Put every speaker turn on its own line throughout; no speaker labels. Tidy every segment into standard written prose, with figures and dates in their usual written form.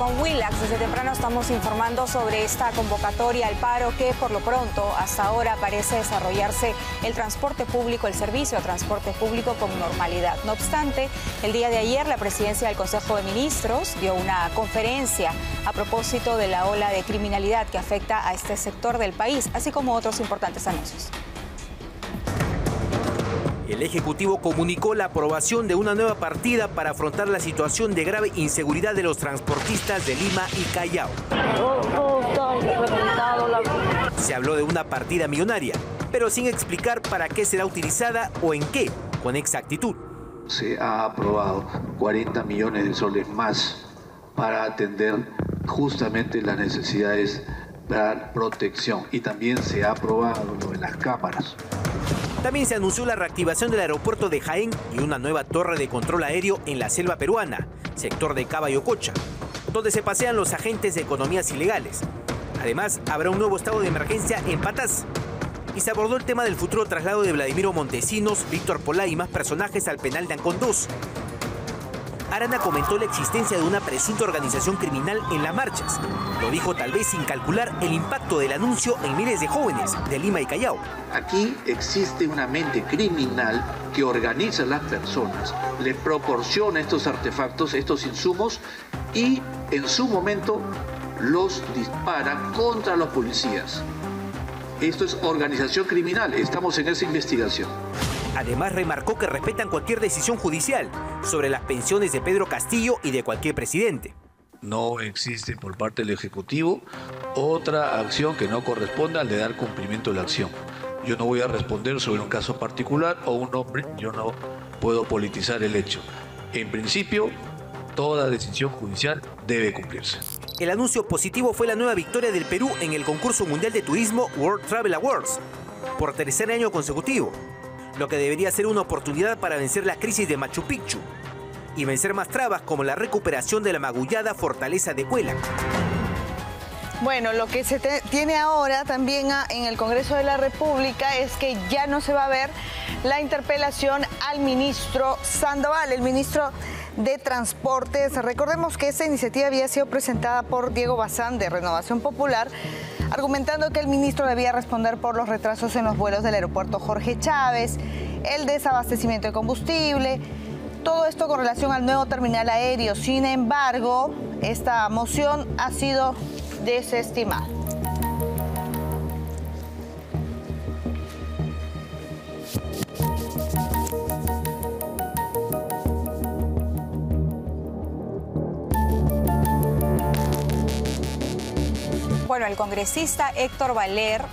con Willax. Desde temprano estamos informando sobre esta convocatoria al paro que por lo pronto hasta ahora parece desarrollarse el transporte público, el servicio de transporte público con normalidad. No obstante, el día de ayer la presidencia del Consejo de Ministros dio una conferencia a propósito de la ola de criminalidad que afecta a este sector del país, así como otros importantes anuncios.
El Ejecutivo comunicó la aprobación de una nueva partida para afrontar la situación de grave inseguridad de los transportistas de Lima y Callao. Se habló de una partida millonaria, pero sin explicar para qué será utilizada o en qué, con exactitud.
Se ha aprobado 40 millones de soles más para atender justamente las necesidades de protección, y también se ha aprobado lo de las cámaras.
También se anunció la reactivación del aeropuerto de Jaén y una nueva torre de control aéreo en la selva peruana, sector de Cabayococha, donde se pasean los agentes de economías ilegales. Además, habrá un nuevo estado de emergencia en Patás. Y se abordó el tema del futuro traslado de Vladimiro Montesinos, Víctor Polá y más personajes al penal de Ancón II. Arana comentó la existencia de una presunta organización criminal en las marchas. Lo dijo tal vez sin calcular el impacto del anuncio en miles de jóvenes de Lima y Callao.
Aquí existe una mente criminal que organiza a las personas, le proporciona estos artefactos, estos insumos, y en su momento los dispara contra los policías. Esto es organización criminal, estamos en esa investigación.
Además, remarcó que respetan cualquier decisión judicial sobre las pensiones de Pedro Castillo y de cualquier presidente.
No existe por parte del Ejecutivo otra acción que no corresponda al de dar cumplimiento a la acción. Yo no voy a responder sobre un caso particular o un nombre, yo no puedo politizar el hecho. En principio, toda decisión judicial debe cumplirse.
El anuncio positivo fue la nueva victoria del Perú en el concurso mundial de turismo World Travel Awards, por tercer año consecutivo, lo que debería ser una oportunidad para vencer la crisis de Machu Picchu y vencer más trabas como la recuperación de la magullada fortaleza de Huela.
Bueno, lo que se tiene ahora también en el Congreso de la República es que ya no se va a ver la interpelación al ministro Sandoval, el ministro de Transportes. Recordemos que esta iniciativa había sido presentada por Diego Bazán de Renovación Popular, argumentando que el ministro debía responder por los retrasos en los vuelos del aeropuerto Jorge Chávez, el desabastecimiento de combustible, todo esto con relación al nuevo terminal aéreo. Sin embargo, esta moción ha sido desestimada.
Bueno, el congresista Héctor Valer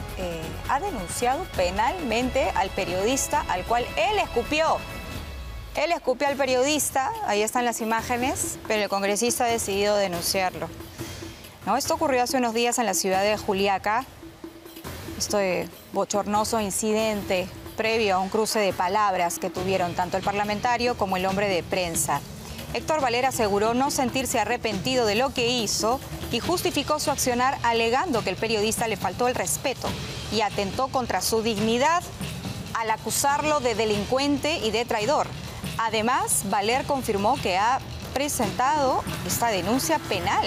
ha denunciado penalmente al periodista al cual él escupió. Él escupió al periodista, ahí están las imágenes, pero el congresista ha decidido denunciarlo. No, esto ocurrió hace unos días en la ciudad de Juliaca. Este bochornoso incidente previo a un cruce de palabras que tuvieron tanto el parlamentario como el hombre de prensa. Héctor Valer aseguró no sentirse arrepentido de lo que hizo y justificó su accionar alegando que el periodista le faltó el respeto y atentó contra su dignidad al acusarlo de delincuente y de traidor. Además, Valer confirmó que ha presentado esta denuncia penal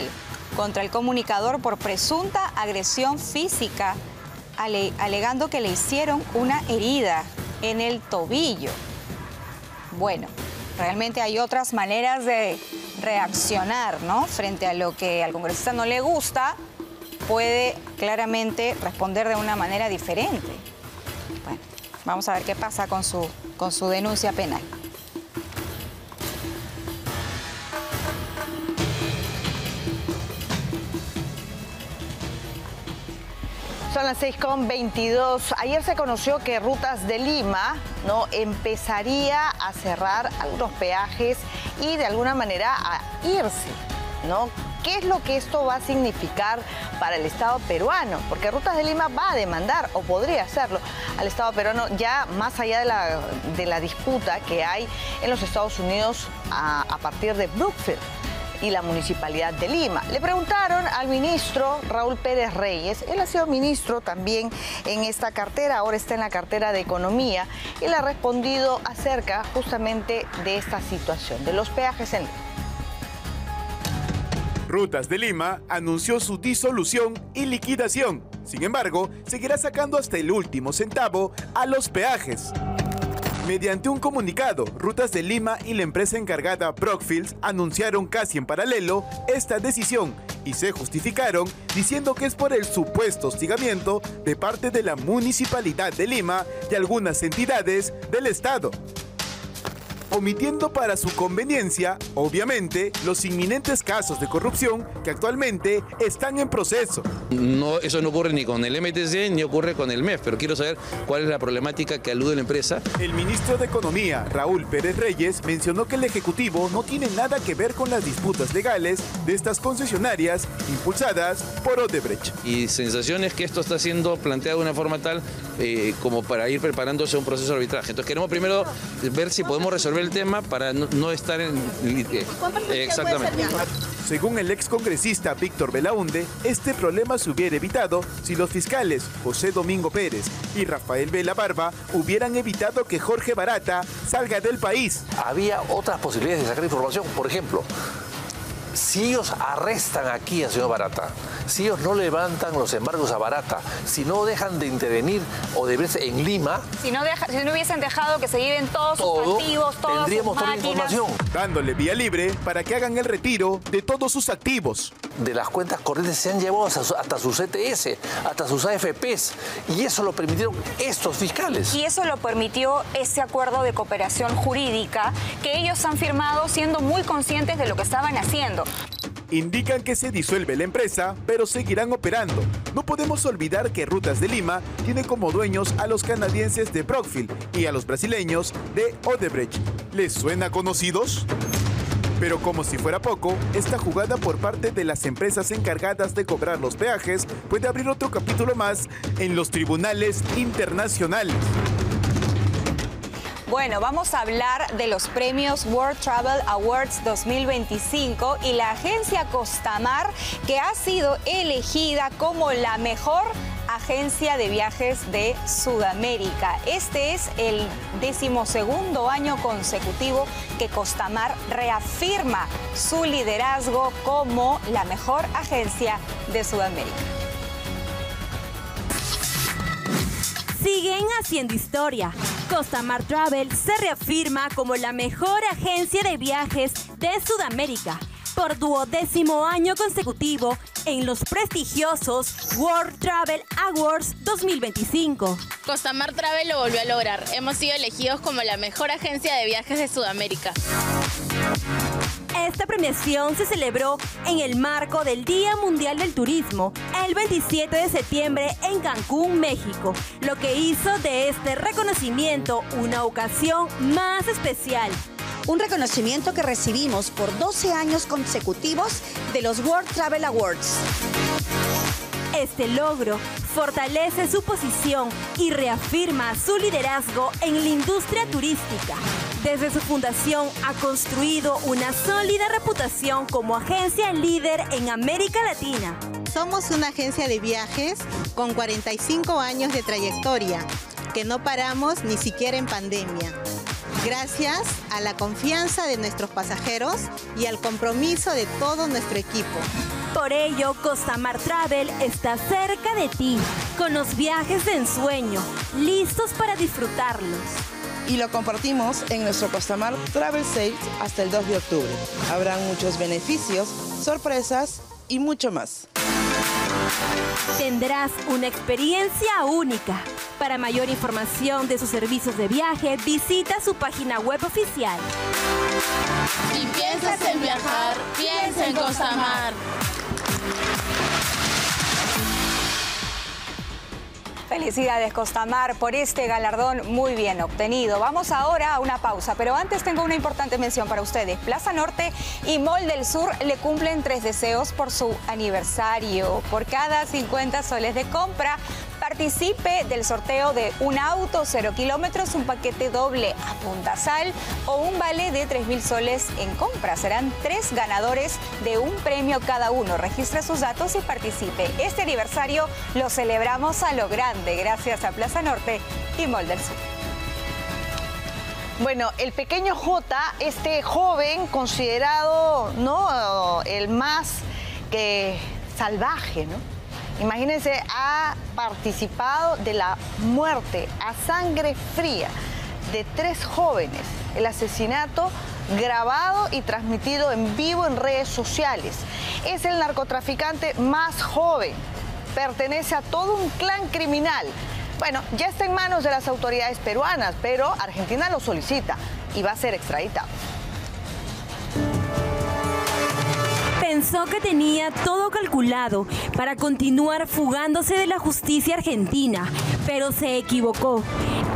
contra el comunicador por presunta agresión física, alegando que le hicieron una herida en el tobillo. Bueno, realmente hay otras maneras de reaccionar, ¿no? Frente a lo que al congresista no le gusta, puede claramente responder de una manera diferente. Bueno, vamos a ver qué pasa con su denuncia penal.
Son las 6:22. Ayer se conoció que Rutas de Lima empezaría a cerrar algunos peajes y de alguna manera a irse, ¿no? ¿Qué es lo que esto va a significar para el Estado peruano? Porque Rutas de Lima va a demandar, o podría hacerlo, al Estado peruano, ya más allá de la disputa que hay en los Estados Unidos a partir de Brookfield y la Municipalidad de Lima. Le preguntaron al ministro Raúl Pérez Reyes, él ha sido ministro también en esta cartera, ahora está en la cartera de Economía, y le ha respondido acerca justamente de esta situación, de los peajes en Lima.
Rutas de Lima anunció su disolución y liquidación. Sin embargo, seguirá sacando hasta el último centavo a los peajes. Mediante un comunicado, Rutas de Lima y la empresa encargada Brockfields anunciaron casi en paralelo esta decisión y se justificaron diciendo que es por el supuesto hostigamiento de parte de la Municipalidad de Lima y algunas entidades del Estado, omitiendo para su conveniencia, obviamente, los inminentes casos de corrupción que actualmente están en proceso.
No, eso no ocurre ni con el MTC ni ocurre con el MEF, pero quiero saber cuál es la problemática que alude la empresa.
El ministro de Economía, Raúl Pérez Reyes, mencionó que el Ejecutivo no tiene nada que ver con las disputas legales de estas concesionarias impulsadas por Odebrecht.
Y sensación es que esto está siendo planteado de una forma tal como para ir preparándose a un proceso de arbitraje. Entonces queremos primero ver si podemos resolver el tema para no estar en... exactamente.
Según el excongresista Víctor Belaunde, este problema se hubiera evitado si los fiscales José Domingo Pérez y Rafael Vela Barba hubieran evitado que Jorge Barata salga del país.
Había otras posibilidades de sacar información. Por ejemplo, si ellos arrestan aquí al señor Barata, si ellos no levantan los embargos a Barata, si no dejan de intervenir Odebrecht en Lima,
si no hubiesen dejado que se lleven todos sus activos, todas
tendríamos
sus
toda la
máquinas,
información.
Dándole vía libre para que hagan el retiro de todos sus activos.
De las cuentas corrientes se han llevado hasta sus CTS, hasta sus AFPs, y eso lo permitieron estos fiscales.
y eso lo permitió ese acuerdo de cooperación jurídica que ellos han firmado siendo muy conscientes de lo que estaban haciendo.
Indican que se disuelve la empresa, pero seguirán operando. No podemos olvidar que Rutas de Lima tiene como dueños a los canadienses de Brockfield y a los brasileños de Odebrecht. ¿Les suena conocidos? Pero como si fuera poco, esta jugada por parte de las empresas encargadas de cobrar los peajes puede abrir otro capítulo más en los tribunales internacionales.
Bueno, vamos a hablar de los premios World Travel Awards 2025 y la agencia Costamar, que ha sido elegida como la mejor agencia de viajes de Sudamérica. Este es el 12º año consecutivo que Costamar reafirma su liderazgo como la mejor agencia de Sudamérica.
Siguen haciendo historia. Costamar Travel se reafirma como la mejor agencia de viajes de Sudamérica por 12º año consecutivo en los prestigiosos World Travel Awards 2025.
Costamar Travel lo volvió a lograr. Hemos sido elegidos como la mejor agencia de viajes de Sudamérica.
Esta premiación se celebró en el marco del Día Mundial del Turismo, el 27 de septiembre en Cancún, México, lo que hizo de este reconocimiento una ocasión más especial.
Un reconocimiento que recibimos por 12 años consecutivos de los World Travel Awards.
Este logro fortalece su posición y reafirma su liderazgo en la industria turística. Desde su fundación ha construido una sólida reputación como agencia líder en América Latina.
Somos una agencia de viajes con 45 años de trayectoria, que no paramos ni siquiera en pandemia. Gracias a la confianza de nuestros pasajeros y al compromiso de todo nuestro equipo.
Por ello, Costamar Travel está cerca de ti, con los viajes de ensueño, listos para disfrutarlos.
Y lo compartimos en nuestro Costamar Travel Sales hasta el 2 de octubre. Habrán muchos beneficios, sorpresas y mucho más.
Tendrás una experiencia única. Para mayor información de sus servicios de viaje, visita su página web oficial.
Si piensas en viajar, piensa en Costamar.
Felicidades, Costamar, por este galardón muy bien obtenido. Vamos ahora a una pausa, pero antes tengo una importante mención para ustedes. Plaza Norte y Mall del Sur le cumplen 3 deseos por su aniversario. Por cada 50 soles de compra, participe del sorteo de un auto 0 kilómetros, un paquete doble a Punta Sal o un vale de 3.000 soles en compra. Serán 3 ganadores de un premio cada uno. Registre sus datos y participe. Este aniversario lo celebramos a lo grande, gracias a Plaza Norte y Mall del Sur.
Bueno, el pequeño J, este joven considerado, ¿no?, el más salvaje, ¿no? Imagínense, ha participado de la muerte a sangre fría de 3 jóvenes. El asesinato grabado y transmitido en vivo en redes sociales. Es el narcotraficante más joven. Pertenece a todo un clan criminal. Bueno, ya está en manos de las autoridades peruanas, pero Argentina lo solicita y va a ser extraditado.
Pensó que tenía todo calculado para continuar fugándose de la justicia argentina, pero se equivocó.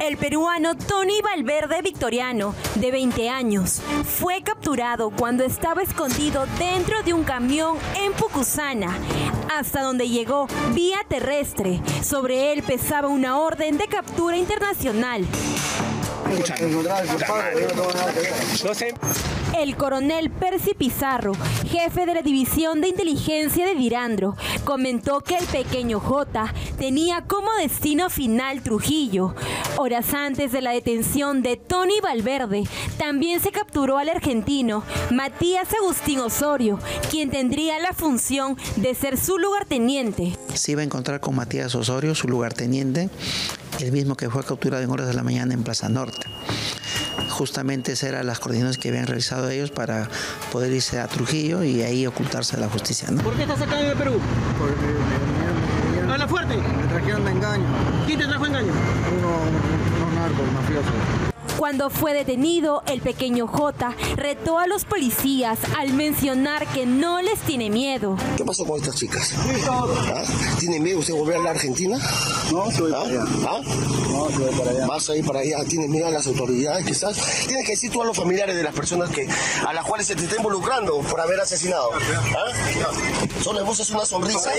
El peruano Tony Valverde Victoriano, de 20 años, fue capturado cuando estaba escondido dentro de un camión en Pucusana, hasta donde llegó vía terrestre. Sobre él pesaba una orden de captura internacional. El coronel Percy Pizarro, jefe de la División de Inteligencia de Dirandro, comentó que el pequeño J tenía como destino final Trujillo. Horas antes de la detención de Tony Valverde, también se capturó al argentino Matías Agustín Osorio, quien tendría la función de ser su lugarteniente.
Se iba a encontrar con Matías Osorio, su lugarteniente, el mismo que fue capturado en horas de la mañana en Plaza Norte. Justamente esas eran las coordinaciones que habían realizado ellos para poder irse a Trujillo y ahí ocultarse de la justicia, ¿no?
¿Por qué estás acá en el Perú? Porque ¡habla fuerte! Me trajeron de engaño. ¿Quién te trajo engaño? Unos narcos mafiosos.
Cuando fue detenido, el pequeño J retó a los policías al mencionar que no les tiene miedo.
¿Qué pasó con estas chicas? ¿Ah? ¿Tienen miedo usted de volver a la Argentina?
No, se voy para allá.
¿Ah?
No, se voy para allá.
¿Vas a ir para allá? ¿Tienes miedo a las autoridades quizás? Tienes que decir tú a los familiares de las personas a las cuales se te está involucrando por haber asesinado. ¿Ah? Solo vos es una sonrisa.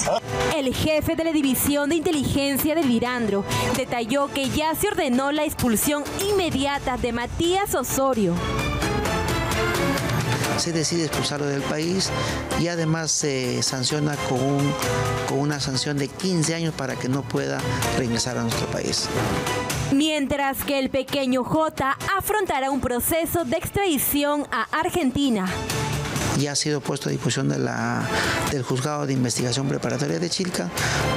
¿Ah?
El jefe de la División de Inteligencia de Dirandro detalló que ya se ordenó la expulsión inmediata de Matías Osorio.
Se decide expulsarlo del país y además se sanciona con una sanción de 15 años para que no pueda regresar a nuestro país.
Mientras que el pequeño J afrontará un proceso de extradición a Argentina.
Ya ha sido puesto a disposición del Juzgado de Investigación Preparatoria de Chilca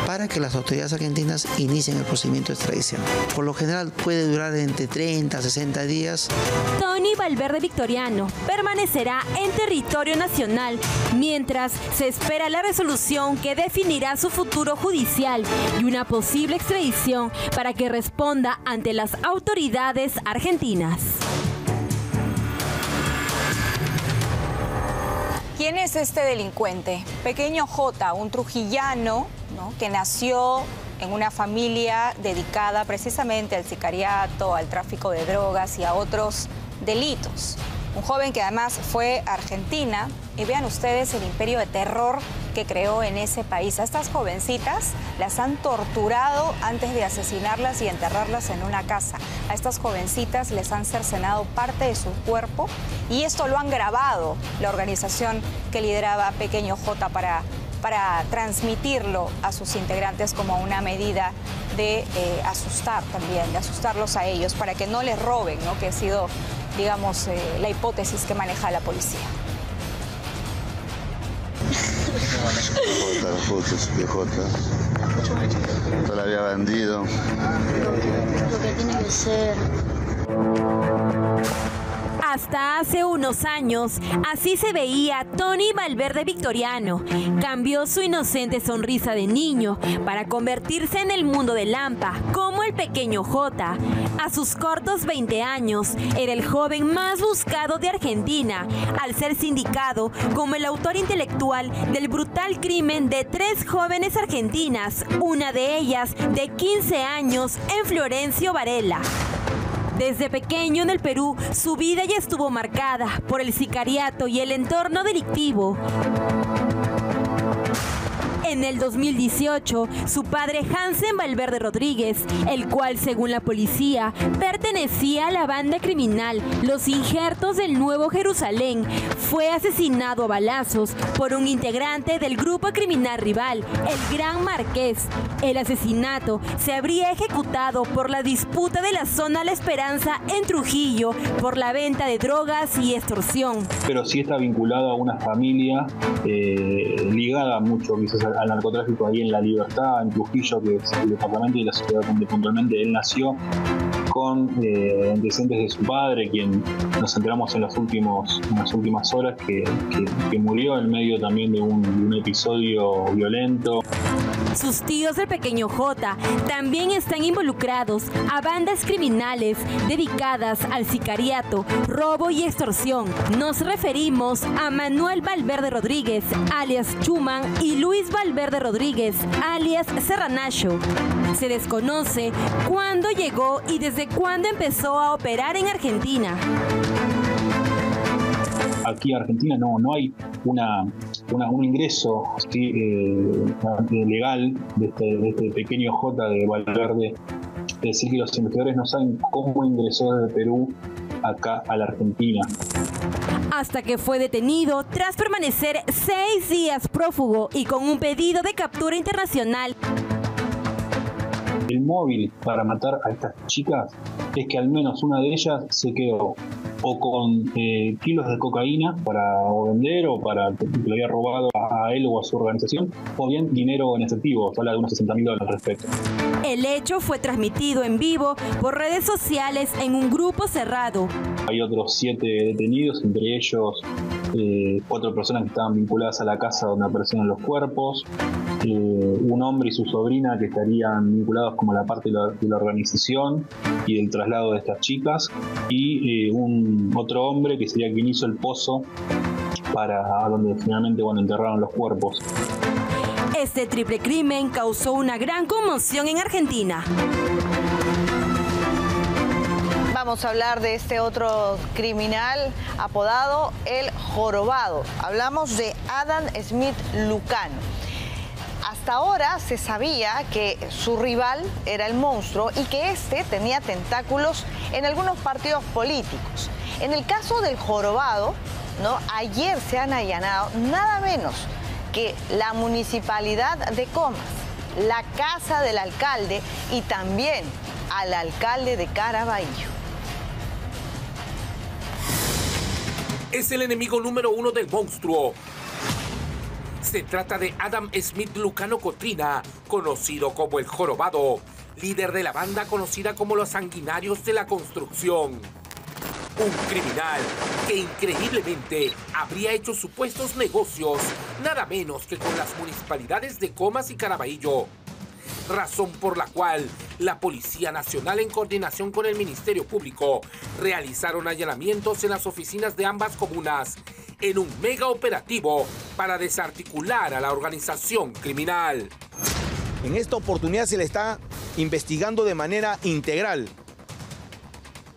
para que las autoridades argentinas inicien el procedimiento de extradición. Por lo general puede durar entre 30 a 60 días.
Tony Valverde Victoriano permanecerá en territorio nacional mientras se espera la resolución que definirá su futuro judicial y una posible extradición para que responda ante las autoridades argentinas.
¿Quién es este delincuente? Pequeño J, un trujillano, ¿no?, que nació en una familia dedicada precisamente al sicariato, al tráfico de drogas y a otros delitos. Un joven que además fue a Argentina y vean ustedes el imperio de terror que creó en ese país. A estas jovencitas las han torturado antes de asesinarlas y enterrarlas en una casa. A estas jovencitas les han cercenado parte de su cuerpo y esto lo han grabado la organización que lideraba Pequeño J para transmitirlo a sus integrantes como una medida de asustar también, de asustarlos a ellos para que no les roben, ¿no?, que ha sido, digamos, la hipótesis que maneja la policía.
Todavía bandido.
Lo que tiene que ser.
Hasta hace unos años, así se veía Tony Valverde Victoriano. Cambió su inocente sonrisa de niño para convertirse en el mundo de Lampa, como el pequeño J. A sus cortos 20 años, era el joven más buscado de Argentina, al ser sindicado como el autor intelectual del brutal crimen de 3 jóvenes argentinas, una de ellas de 15 años en Florencio Varela. Desde pequeño en el Perú, su vida ya estuvo marcada por el sicariato y el entorno delictivo. En el 2018, su padre Hansen Valverde Rodríguez, el cual según la policía pertenecía a la banda criminal Los Injertos del Nuevo Jerusalén, fue asesinado a balazos por un integrante del grupo criminal rival, el Gran Marqués. El asesinato se habría ejecutado por la disputa de la zona La Esperanza en Trujillo por la venta de drogas y extorsión.
Pero sí está vinculado a una familia ligada mucho quizás al narcotráfico ahí en La Libertad, en Trujillo, que es el departamento y la ciudad donde puntualmente él nació, con antecedentes de su padre, quien nos enteramos en las últimas horas que murió en medio también de un episodio violento.
Sus tíos del pequeño J también están involucrados a bandas criminales dedicadas al sicariato, robo y extorsión. Nos referimos a Manuel Valverde Rodríguez, alias Chuman, y Luis Valverde Rodríguez, alias Serranacho. Se desconoce cuándo llegó y desde cuándo empezó a operar en Argentina.
Aquí en Argentina no hay un ingreso legal de este pequeño J de Valverde. Es decir, que los investigadores no saben cómo ingresó desde Perú acá a la Argentina.
Hasta que fue detenido tras permanecer 6 días prófugo y con un pedido de captura internacional.
El móvil para matar a estas chicas es que al menos una de ellas se quedó o con kilos de cocaína para vender o para que le había robado a él o a su organización, o bien dinero en efectivo. Se habla de unos $60.000 al respecto.
El hecho fue transmitido en vivo por redes sociales en un grupo cerrado.
Hay otros 7 detenidos, entre ellos 4 personas que estaban vinculadas a la casa donde aparecieron los cuerpos, un hombre y su sobrina que estarían vinculados como la parte de la organización y del traslado de estas chicas, y otro hombre que sería quien hizo el pozo para donde finalmente enterraron los cuerpos.
Este triple crimen causó una gran conmoción en Argentina.
Vamos a hablar de este otro criminal apodado El Jorobado. Hablamos de Adam Smith Lucano. Hasta ahora se sabía que su rival era el monstruo y que este tenía tentáculos en algunos partidos políticos. En el caso del Jorobado, ayer se han allanado nada menos que la municipalidad de Comas, la casa del alcalde y también al alcalde de Caraballo.
Es el enemigo número 1 del monstruo. Se trata de Adam Smith Lucano Cotrina, conocido como El Jorobado, líder de la banda conocida como los Sanguinarios de la Construcción. Un criminal que increíblemente habría hecho supuestos negocios nada menos que con las municipalidades de Comas y Caraballo. Razón por la cual la Policía Nacional, en coordinación con el Ministerio Público, realizaron allanamientos en las oficinas de ambas comunas en un mega operativo para desarticular a la organización criminal.
En esta oportunidad se le está investigando de manera integral,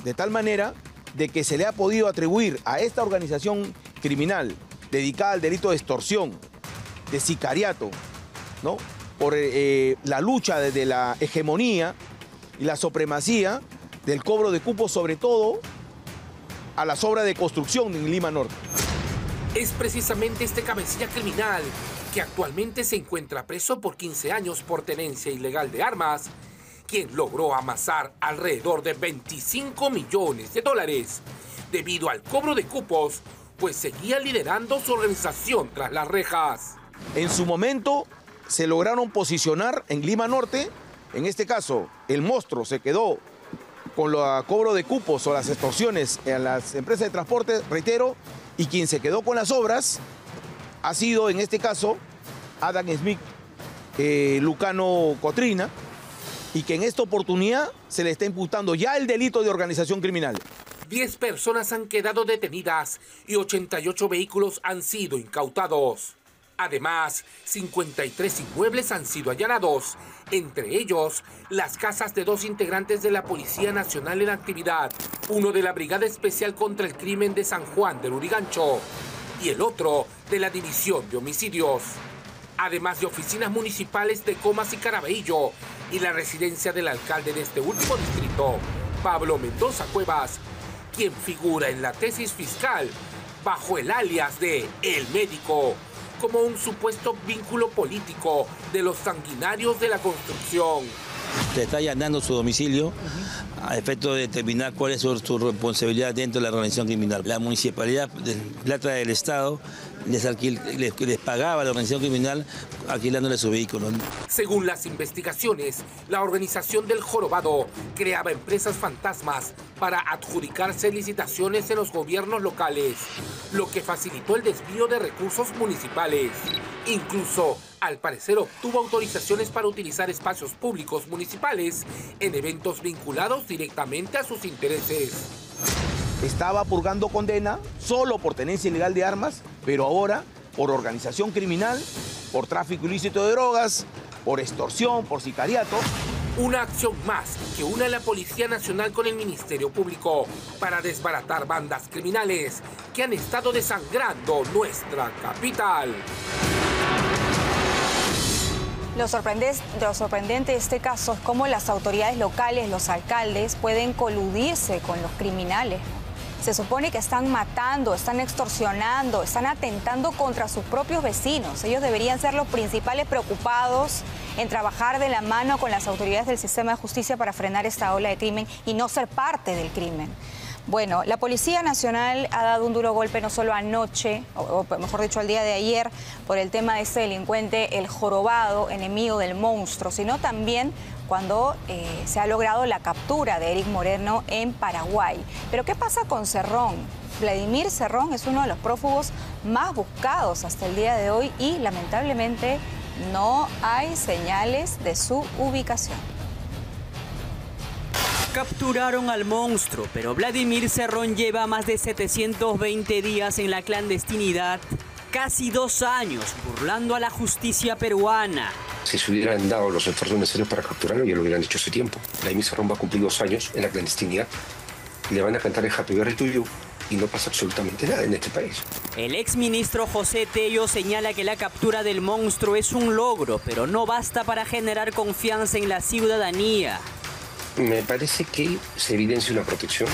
de tal manera de que se le ha podido atribuir a esta organización criminal dedicada al delito de extorsión, de sicariato, por la lucha desde la hegemonía y la supremacía del cobro de cupos, sobre todo a las obras de construcción en Lima Norte.
Es precisamente este cabecilla criminal, que actualmente se encuentra preso por 15 años por tenencia ilegal de armas, quien logró amasar alrededor de $25 millones debido al cobro de cupos, pues seguía liderando su organización tras las rejas.
En su momento se lograron posicionar en Lima Norte. En este caso, el monstruo se quedó con el cobro de cupos o las extorsiones en las empresas de transporte, reitero, y quien se quedó con las obras ha sido, en este caso, Adam Smith Lucano Cotrina, y que en esta oportunidad se le está imputando ya el delito de organización criminal.
10 personas han quedado detenidas y 88 vehículos han sido incautados. Además, 53 inmuebles han sido allanados, entre ellos las casas de 2 integrantes de la Policía Nacional en actividad, uno de la Brigada Especial contra el Crimen de San Juan del Urigancho y el otro de la División de Homicidios. además de oficinas municipales de Comas y Caraballo y la residencia del alcalde de este último distrito, Pablo Mendoza Cuevas, quien figura en la tesis fiscal bajo el alias de El Médico, como un supuesto vínculo político de los sanguinarios de la construcción.
Se está allanando su domicilio a efecto de determinar cuál es su responsabilidad dentro de la organización criminal. La municipalidad de plata del Estado les pagaba a la organización criminal alquilándole su vehículo.
Según las investigaciones, la organización del Jorobado creaba empresas fantasmas para adjudicarse licitaciones en los gobiernos locales, lo que facilitó el desvío de recursos municipales. Incluso, al parecer, obtuvo autorizaciones para utilizar espacios públicos municipales en eventos vinculados directamente a sus intereses.
Estaba purgando condena solo por tenencia ilegal de armas, pero ahora por organización criminal, por tráfico ilícito de drogas, por extorsión, por sicariato.
Una acción más que une a la Policía Nacional con el Ministerio Público para desbaratar bandas criminales que han estado desangrando nuestra capital.
Lo sorprendente de este caso es cómo las autoridades locales, los alcaldes, pueden coludirse con los criminales. Se supone que están matando, están extorsionando, están atentando contra sus propios vecinos. Ellos deberían ser los principales preocupados en trabajar de la mano con las autoridades del sistema de justicia para frenar esta ola de crimen y no ser parte del crimen. Bueno, la Policía Nacional ha dado un duro golpe no solo anoche, o mejor dicho, el día de ayer, por el tema de este delincuente, el Jorobado, enemigo del monstruo, sino también cuando se ha logrado la captura de Eric Moreno en Paraguay. Pero ¿qué pasa con Cerrón? Vladimir Cerrón es uno de los prófugos más buscados hasta el día de hoy y lamentablemente no hay señales de su ubicación.
Capturaron al monstruo, pero Vladimir Cerrón lleva más de 720 días en la clandestinidad, casi 2 años burlando a la justicia peruana.
Si se hubieran dado los esfuerzos necesarios para capturarlo, ya lo hubieran hecho hace tiempo. Vladimir Cerrón va a cumplir 2 años en la clandestinidad. Le van a cantar el Happy Birthday to You y no pasa absolutamente nada en este país.
El exministro José Tello señala que la captura del monstruo es un logro, pero no basta para generar confianza en la ciudadanía.
Me parece que se evidencia una protección.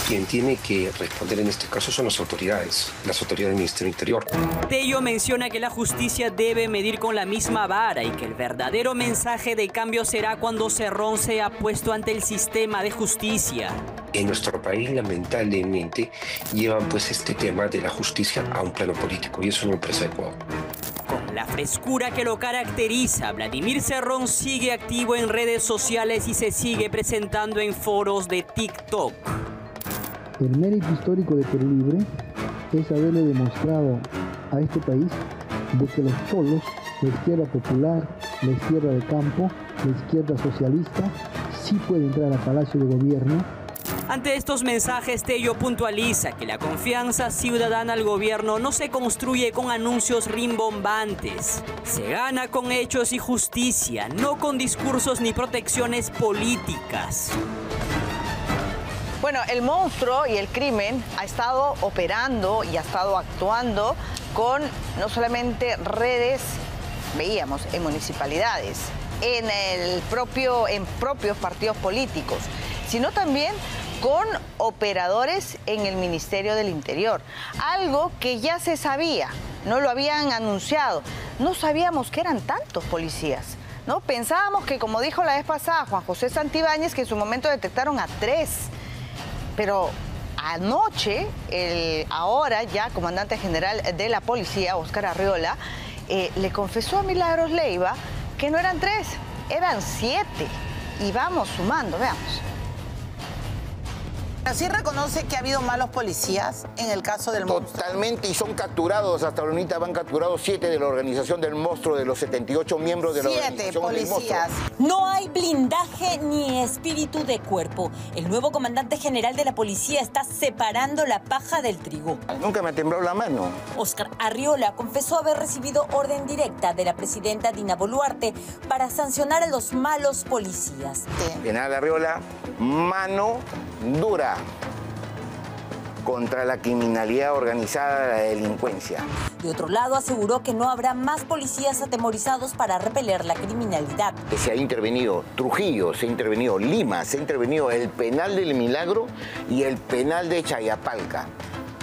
Quien tiene que responder en este caso son las autoridades del Ministerio Interior.
Tello menciona que la justicia debe medir con la misma vara y que el verdadero mensaje de cambio será cuando Cerrón sea puesto ante el sistema de justicia.
En nuestro país, lamentablemente, llevan pues este tema de la justicia a un plano político y eso no me parece adecuado.
Con la frescura que lo caracteriza, Vladimir Cerrón sigue activo en redes sociales y se sigue presentando en foros de TikTok.
El mérito histórico de Perú Libre es haberle demostrado a este país de que los cholos, la izquierda popular, la izquierda de campo, la izquierda socialista, sí puede entrar al Palacio de Gobierno.
Ante estos mensajes, Tello puntualiza que la confianza ciudadana al gobierno no se construye con anuncios rimbombantes. Se gana con hechos y justicia, no con discursos ni protecciones políticas.
Bueno, el monstruo y el crimen ha estado operando y ha estado actuando con no solamente redes, veíamos, en municipalidades, en propios partidos políticos, sino también con operadores en el Ministerio del Interior. Algo que ya se sabía, no lo habían anunciado. No sabíamos que eran tantos policías, ¿no? Pensábamos que, como dijo la vez pasada Juan José Santibáñez, que en su momento detectaron a 3. Pero anoche, el ahora ya comandante general de la policía, Óscar Arriola, le confesó a Milagros Leiva que no eran 3, eran 7. Y vamos sumando, veamos.
¿Así reconoce que ha habido malos policías en el caso del monstruo?
Totalmente, y son capturados, hasta ahorita van capturados 7 de la organización del monstruo, de los 78 miembros de la organización del monstruo.
No hay blindaje ni espíritu de cuerpo. El nuevo comandante general de la policía está separando la paja del trigo.
Nunca me tembló la mano.
Óscar Arriola confesó haber recibido orden directa de la presidenta Dina Boluarte para sancionar a los malos policías.
General Arriola, mano dura contra la criminalidad organizada, la delincuencia.
De otro lado, aseguró que no habrá más policías atemorizados para repeler la criminalidad.
Se ha intervenido Trujillo, se ha intervenido Lima, se ha intervenido el penal del Milagro y el penal de Chayapalca.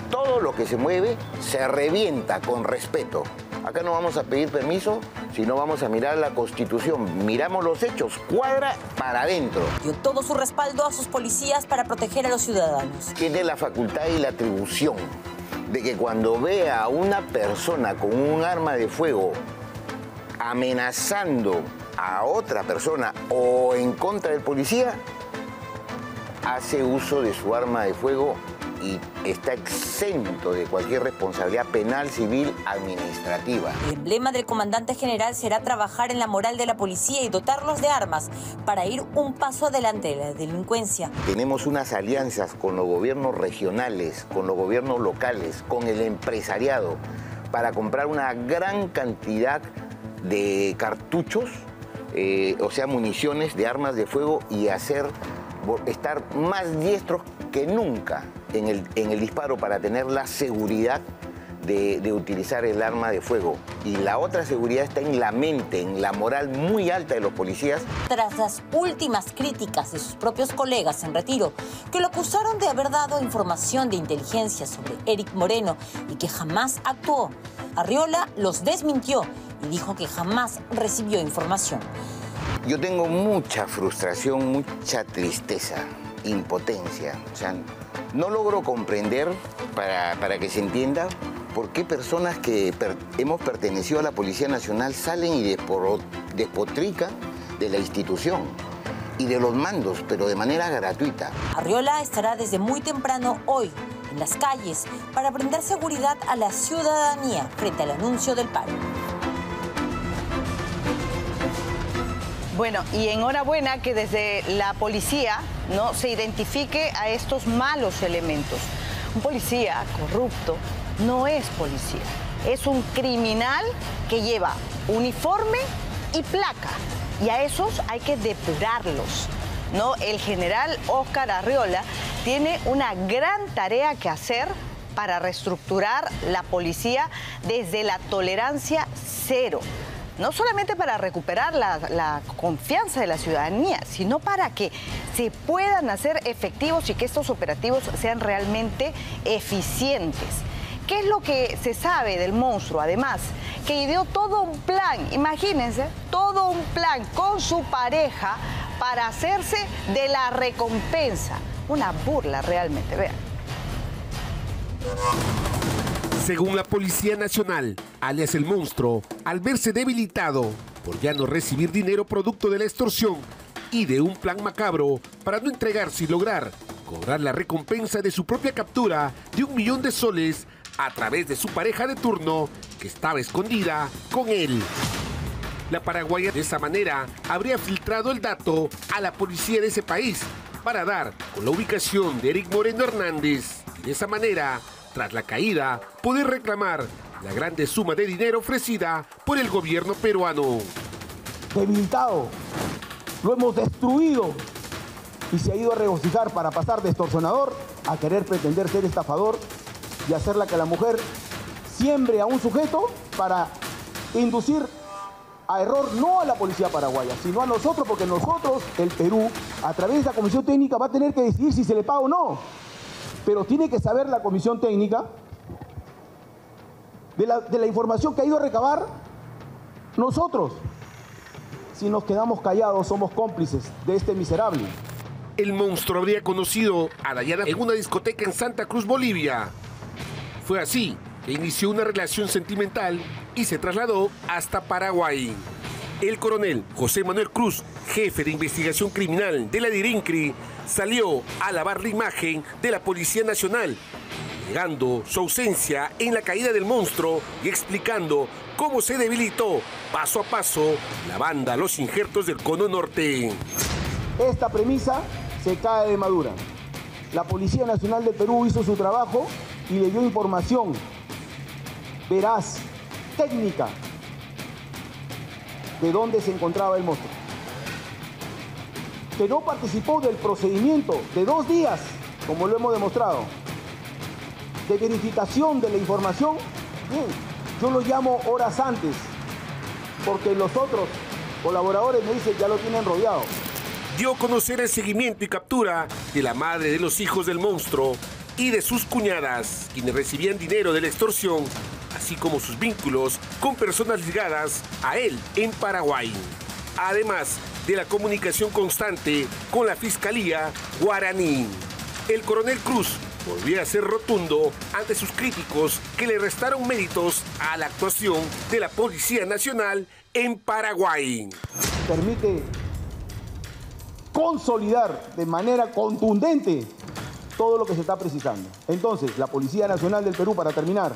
Todo lo que se mueve se revienta con respeto. Acá no vamos a pedir permiso, sino vamos a mirar la Constitución. Miramos los hechos, cuadra para adentro.
Dio todo su respaldo a sus policías para proteger a los ciudadanos.
Tiene la facultad y la atribución de que cuando vea a una persona con un arma de fuego amenazando a otra persona o en contra del policía, hace uso de su arma de fuego y está exento de cualquier responsabilidad penal, civil, administrativa.
El emblema del comandante general será trabajar en la moral de la policía y dotarlos de armas para ir un paso adelante de la delincuencia.
Tenemos unas alianzas con los gobiernos regionales, con los gobiernos locales, con el empresariado, para comprar una gran cantidad de cartuchos, o sea, municiones de armas de fuego y estar más diestros que nunca en el disparo para tener la seguridad de utilizar el arma de fuego. Y la otra seguridad está en la mente, en la moral muy alta de los policías.
Tras las últimas críticas de sus propios colegas en retiro, que lo acusaron de haber dado información de inteligencia sobre Eric Moreno y que jamás actuó, Arriola los desmintió y dijo que jamás recibió información.
Yo tengo mucha frustración, mucha tristeza, impotencia. O sea, no logro comprender, para que se entienda, por qué personas que hemos pertenecido a la Policía Nacional salen y despotrican de la institución y de los mandos, pero de manera gratuita.
Arriola estará desde muy temprano hoy en las calles para brindar seguridad a la ciudadanía frente al anuncio del paro.
Bueno, y enhorabuena que desde la policía no se identifique a estos malos elementos. Un policía corrupto no es policía, es un criminal que lleva uniforme y placa, y a esos hay que depurarlos, ¿no? El general Óscar Arriola tiene una gran tarea que hacer para reestructurar la policía desde la tolerancia cero. No solamente para recuperar la confianza de la ciudadanía, sino para que se puedan hacer efectivos y que estos operativos sean realmente eficientes. ¿Qué es lo que se sabe del monstruo? Además, que ideó todo un plan, imagínense, todo un plan con su pareja para hacerse de la recompensa. Una burla realmente, vean.
Según la Policía Nacional, alias El Monstruo, al verse debilitado por ya no recibir dinero producto de la extorsión y de un plan macabro para no entregarse y lograr cobrar la recompensa de su propia captura de 1 millón de soles a través de su pareja de turno que estaba escondida con él. La paraguaya de esa manera habría filtrado el dato a la policía de ese país para dar con la ubicación de Eric Moreno Hernández y de esa manera, tras la caída, poder reclamar la grande suma de dinero ofrecida por el gobierno peruano.
Debilitado, lo hemos destruido y se ha ido a regocijar para pasar de extorsionador a querer pretender ser estafador y hacerla que la mujer siembre a un sujeto para inducir a error no a la policía paraguaya, sino a nosotros, porque nosotros, el Perú, a través de la comisión técnica va a tener que decidir si se le paga o no. Pero tiene que saber la comisión técnica de la información que ha ido a recabar nosotros. Si nos quedamos callados, somos cómplices de este miserable.
El monstruo habría conocido a Dayana en una discoteca en Santa Cruz, Bolivia. Fue así que inició una relación sentimental y se trasladó hasta Paraguay. El coronel José Manuel Cruz, jefe de investigación criminal de la DIRINCRI, salió a alabar la imagen de la Policía Nacional, negando su ausencia en la caída del monstruo y explicando cómo se debilitó paso a paso la banda Los Injertos del Cono Norte.
Esta premisa se cae de madura. La Policía Nacional de Perú hizo su trabajo y le dio información veraz, técnica, de dónde se encontraba el monstruo. Que no participó del procedimiento de 2 días, como lo hemos demostrado, de verificación de la información, bien, Yo lo llamo horas antes, porque los otros colaboradores me dicen que ya lo tienen rodeado.
Dio a conocer el seguimiento y captura de la madre de los hijos del monstruo y de sus cuñadas, quienes recibían dinero de la extorsión, así como sus vínculos con personas ligadas a él en Paraguay. Además de la comunicación constante con la Fiscalía Guaraní. El coronel Cruz volvió a ser rotundo ante sus críticos que le restaron méritos a la actuación de la Policía Nacional en Paraguay.
Permite consolidar de manera contundente todo lo que se está precisando. Entonces, la Policía Nacional del Perú, para terminar,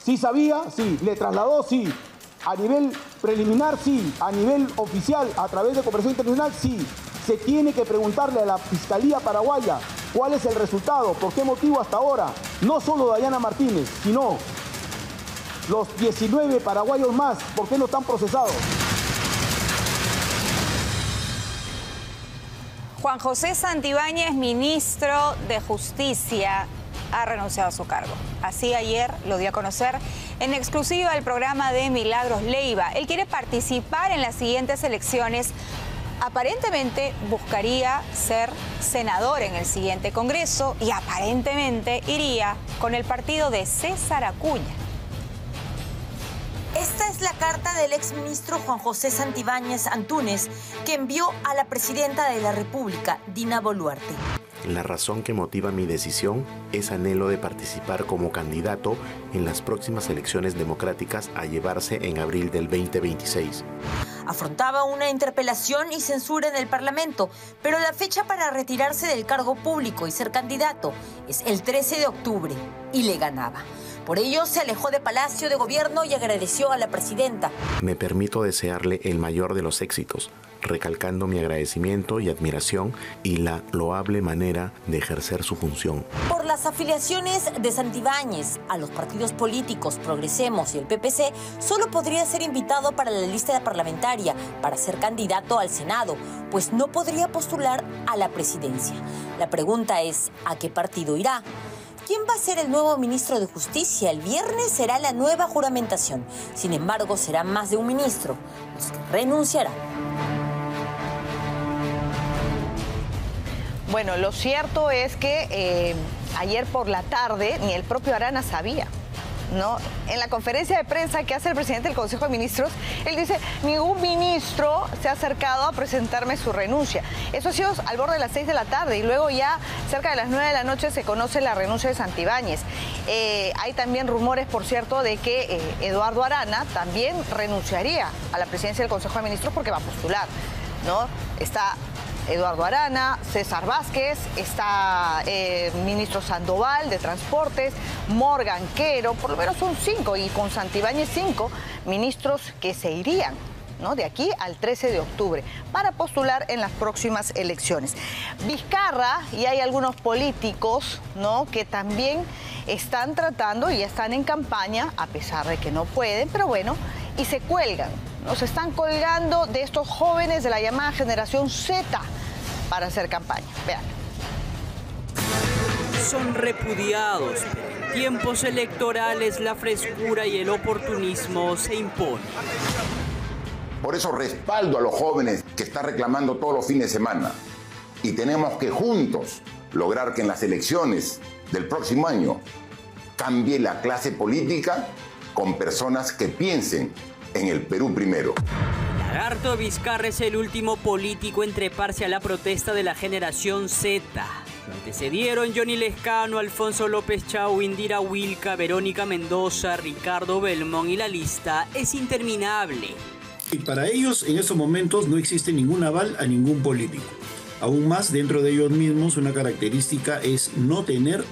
¿sí sabía? Sí. ¿Le trasladó? Sí. A nivel preliminar, sí. A nivel oficial, a través de cooperación internacional, sí. Se tiene que preguntarle a la Fiscalía paraguaya cuál es el resultado, por qué motivo hasta ahora, no solo Dayana Martínez, sino los 19 paraguayos más, ¿por qué no están procesados?
Juan José Santibáñez, ministro de Justicia, ha renunciado a su cargo. Así ayer lo dio a conocer en exclusiva el programa de Milagros Leiva. Él quiere participar en las siguientes elecciones. Aparentemente buscaría ser senador en el siguiente Congreso y aparentemente iría con el partido de César Acuña.
Esta es la carta del exministro Juan José Santibáñez Antúnez que envió a la presidenta de la República, Dina Boluarte.
La razón que motiva mi decisión es anhelo de participar como candidato en las próximas elecciones democráticas a llevarse en abril del 2026.
Afrontaba una interpelación y censura en el Parlamento, pero la fecha para retirarse del cargo público y ser candidato es el 13 de octubre y le ganaba. Por ello se alejó de Palacio de Gobierno y agradeció a la presidenta.
Me permito desearle el mayor de los éxitos, recalcando mi agradecimiento y admiración y la loable manera de ejercer su función.
Por las afiliaciones de Santibáñez a los partidos políticos Progresemos y el PPC, solo podría ser invitado para la lista parlamentaria para ser candidato al Senado, pues no podría postular a la presidencia. La pregunta es, ¿a qué partido irá? ¿Quién va a ser el nuevo ministro de Justicia? El viernes será la nueva juramentación. Sin embargo, será más de un ministro los que renunciarán.
Bueno, lo cierto es que ayer por la tarde ni el propio Arana sabía, ¿no? En la conferencia de prensa que hace el presidente del Consejo de Ministros, él dice, ningún ministro se ha acercado a presentarme su renuncia. Eso ha sido al borde de las 6 de la tarde y luego ya cerca de las 9 de la noche se conoce la renuncia de Santibáñez. Hay también rumores, por cierto, de que Eduardo Arana también renunciaría a la presidencia del Consejo de Ministros porque va a postular, ¿no? Está Eduardo Arana, César Vázquez, está ministro Sandoval de Transportes, Morgan Quero, por lo menos son 5, y con Santibáñez 5 ministros que se irían, ¿no?, de aquí al 13 de octubre para postular en las próximas elecciones. Vizcarra, y hay algunos políticos, ¿no?, que también están tratando y están en campaña, a pesar de que no pueden, pero bueno, y se cuelgan. Nos están colgando de estos jóvenes de la llamada generación Z para hacer campaña. Vean.
Son repudiados, pero en tiempos electorales la frescura y el oportunismo se imponen.
Por eso respaldo a los jóvenes que están reclamando todos los fines de semana. Y tenemos que juntos lograr que en las elecciones del próximo año cambie la clase política con personas que piensen en el Perú primero.
Lagarto Vizcarra es el último político en treparse a la protesta de la generación Z. Lo antecedieron Johnny Lescano, Alfonso López Chau, Indira Wilca, Verónica Mendoza, Ricardo Belmont, y la lista es interminable.
Y para ellos, en estos momentos, no existe ningún aval a ningún político. Aún más, dentro de ellos mismos, una característica es no tener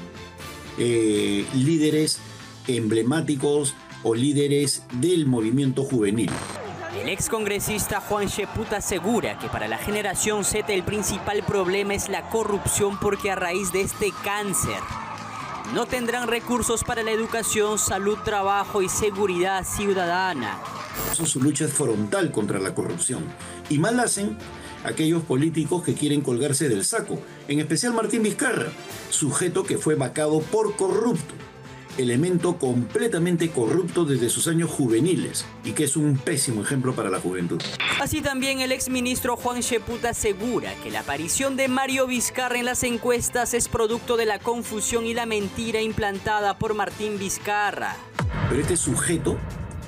líderes emblemáticos o líderes del movimiento juvenil.
El excongresista Juan Sheputa asegura que para la generación Z el principal problema es la corrupción, porque a raíz de este cáncer no tendrán recursos para la educación, salud, trabajo y seguridad ciudadana.
Su lucha es frontal contra la corrupción. Y mal hacen aquellos políticos que quieren colgarse del saco, en especial Martín Vizcarra, sujeto que fue vacado por corrupto. elemento completamente corrupto desde sus años juveniles y que es un pésimo ejemplo para la juventud.
Así también el exministro Juan Cheput asegura que la aparición de Mario Vizcarra en las encuestas es producto de la confusión y la mentira implantada por Martín Vizcarra.
Pero este sujeto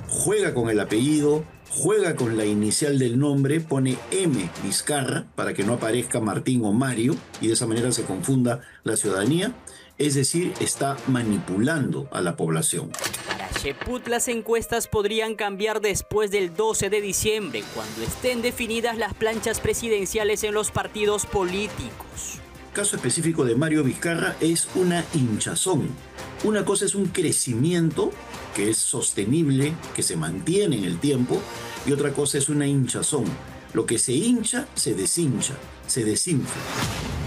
juega con el apellido, juega con la inicial del nombre, pone M. Vizcarra para que no aparezca Martín o Mario y de esa manera se confunda la ciudadanía. Es decir, está manipulando a la población.
Para Cheput, las encuestas podrían cambiar después del 12 de diciembre, cuando estén definidas las planchas presidenciales en los partidos políticos.
El caso específico de Mario Vizcarra es una hinchazón. Una cosa es un crecimiento que es sostenible, que se mantiene en el tiempo, y otra cosa es una hinchazón. Lo que se hincha, se deshincha, se desinfla.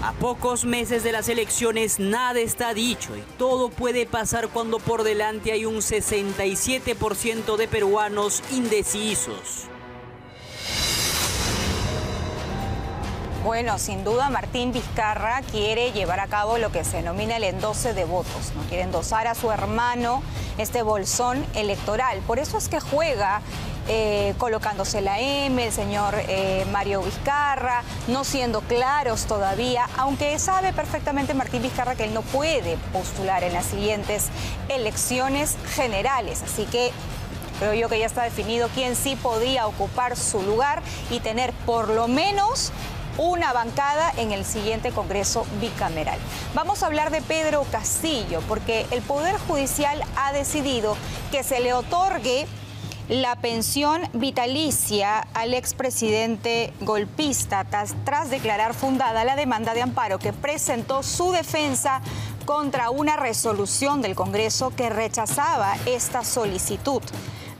A pocos meses de las elecciones nada está dicho y todo puede pasar cuando por delante hay un 67% de peruanos indecisos.
Bueno, sin duda Martín Vizcarra quiere llevar a cabo lo que se denomina el endose de votos, ¿no? Quiere endosar a su hermano este bolsón electoral. Por eso es que juega colocándose la M, el señor Mario Vizcarra, no siendo claros todavía, aunque sabe perfectamente Martín Vizcarra que él no puede postular en las siguientes elecciones generales. Así que creo yo que ya está definido quién sí podía ocupar su lugar y tener por lo menos una bancada en el siguiente Congreso bicameral. Vamos a hablar de Pedro Castillo, porque el Poder Judicial ha decidido que se le otorgue la pensión vitalicia al expresidente golpista tras declarar fundada la demanda de amparo que presentó su defensa contra una resolución del Congreso que rechazaba esta solicitud.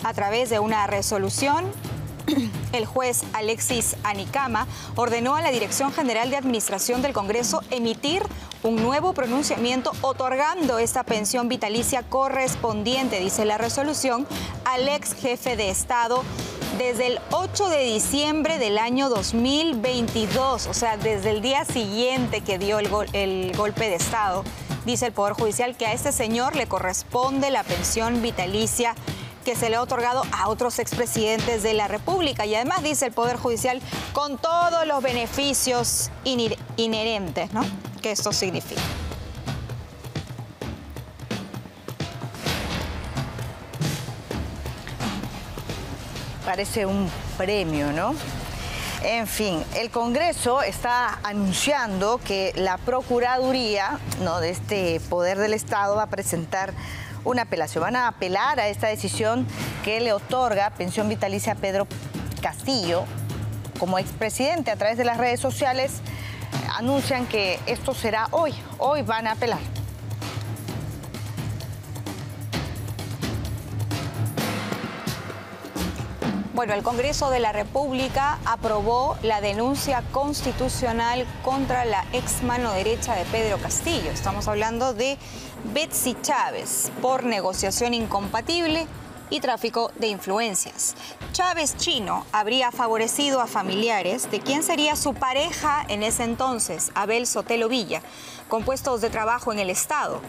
A través de una resolución, el juez Alexis Anicama ordenó a la Dirección General de Administración del Congreso emitir un nuevo pronunciamiento otorgando esta pensión vitalicia correspondiente, dice la resolución, al ex jefe de Estado desde el 8 de diciembre del año 2022, o sea, desde el día siguiente que dio el golpe de Estado. Dice el Poder Judicial que a este señor le corresponde la pensión vitalicia que se le ha otorgado a otros expresidentes de la República. Y además, dice el Poder Judicial, con todos los beneficios inherentes, ¿no?, que esto significa.
Parece un premio, ¿no? En fin, el Congreso está anunciando que la Procuraduría, ¿no?, de este Poder del Estado va a presentar una apelación. Van a apelar a esta decisión que le otorga pensión vitalicia a Pedro Castillo como expresidente. A través de las redes sociales anuncian que esto será hoy. Hoy van a apelar.
Bueno, el Congreso de la República aprobó la denuncia constitucional contra la ex mano derecha de Pedro Castillo. Estamos hablando de Betsy Chávez por negociación incompatible y tráfico de influencias. Chávez Chino habría favorecido a familiares de quien sería su pareja en ese entonces, Abel Sotelo Villa, con puestos de trabajo en el Estado.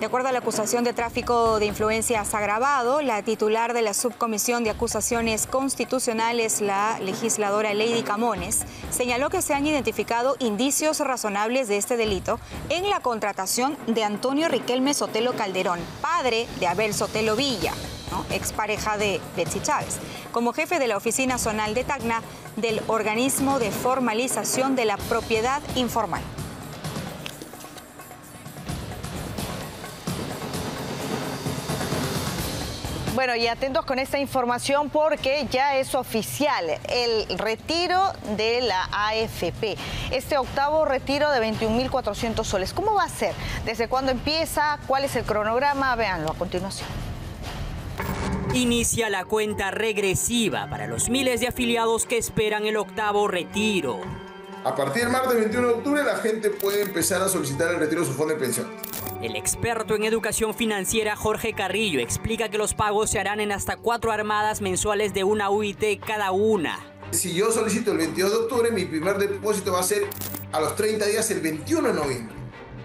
De acuerdo a la acusación de tráfico de influencias agravado, la titular de la Subcomisión de Acusaciones Constitucionales, la legisladora Lady Camones, señaló que se han identificado indicios razonables de este delito en la contratación de Antonio Riquelme Sotelo Calderón, padre de Abel Sotelo Villa, ¿no?, expareja de Betsy Chávez, como jefe de la Oficina Zonal de Tacna del Organismo de Formalización de la Propiedad Informal.
Bueno, y atentos con esta información porque ya es oficial el retiro de la AFP. Este octavo retiro de 21.400 soles. ¿Cómo va a ser? ¿Desde cuándo empieza? ¿Cuál es el cronograma? Véanlo a continuación.
Inicia la cuenta regresiva para los miles de afiliados que esperan el octavo retiro.
A partir del martes 21 de octubre la gente puede empezar a solicitar el retiro de su fondo de pensión.
El experto en educación financiera Jorge Carrillo explica que los pagos se harán en hasta 4 armadas mensuales de una UIT cada una.
Si yo solicito el 22 de octubre, mi primer depósito va a ser a los 30 días el 21 de noviembre.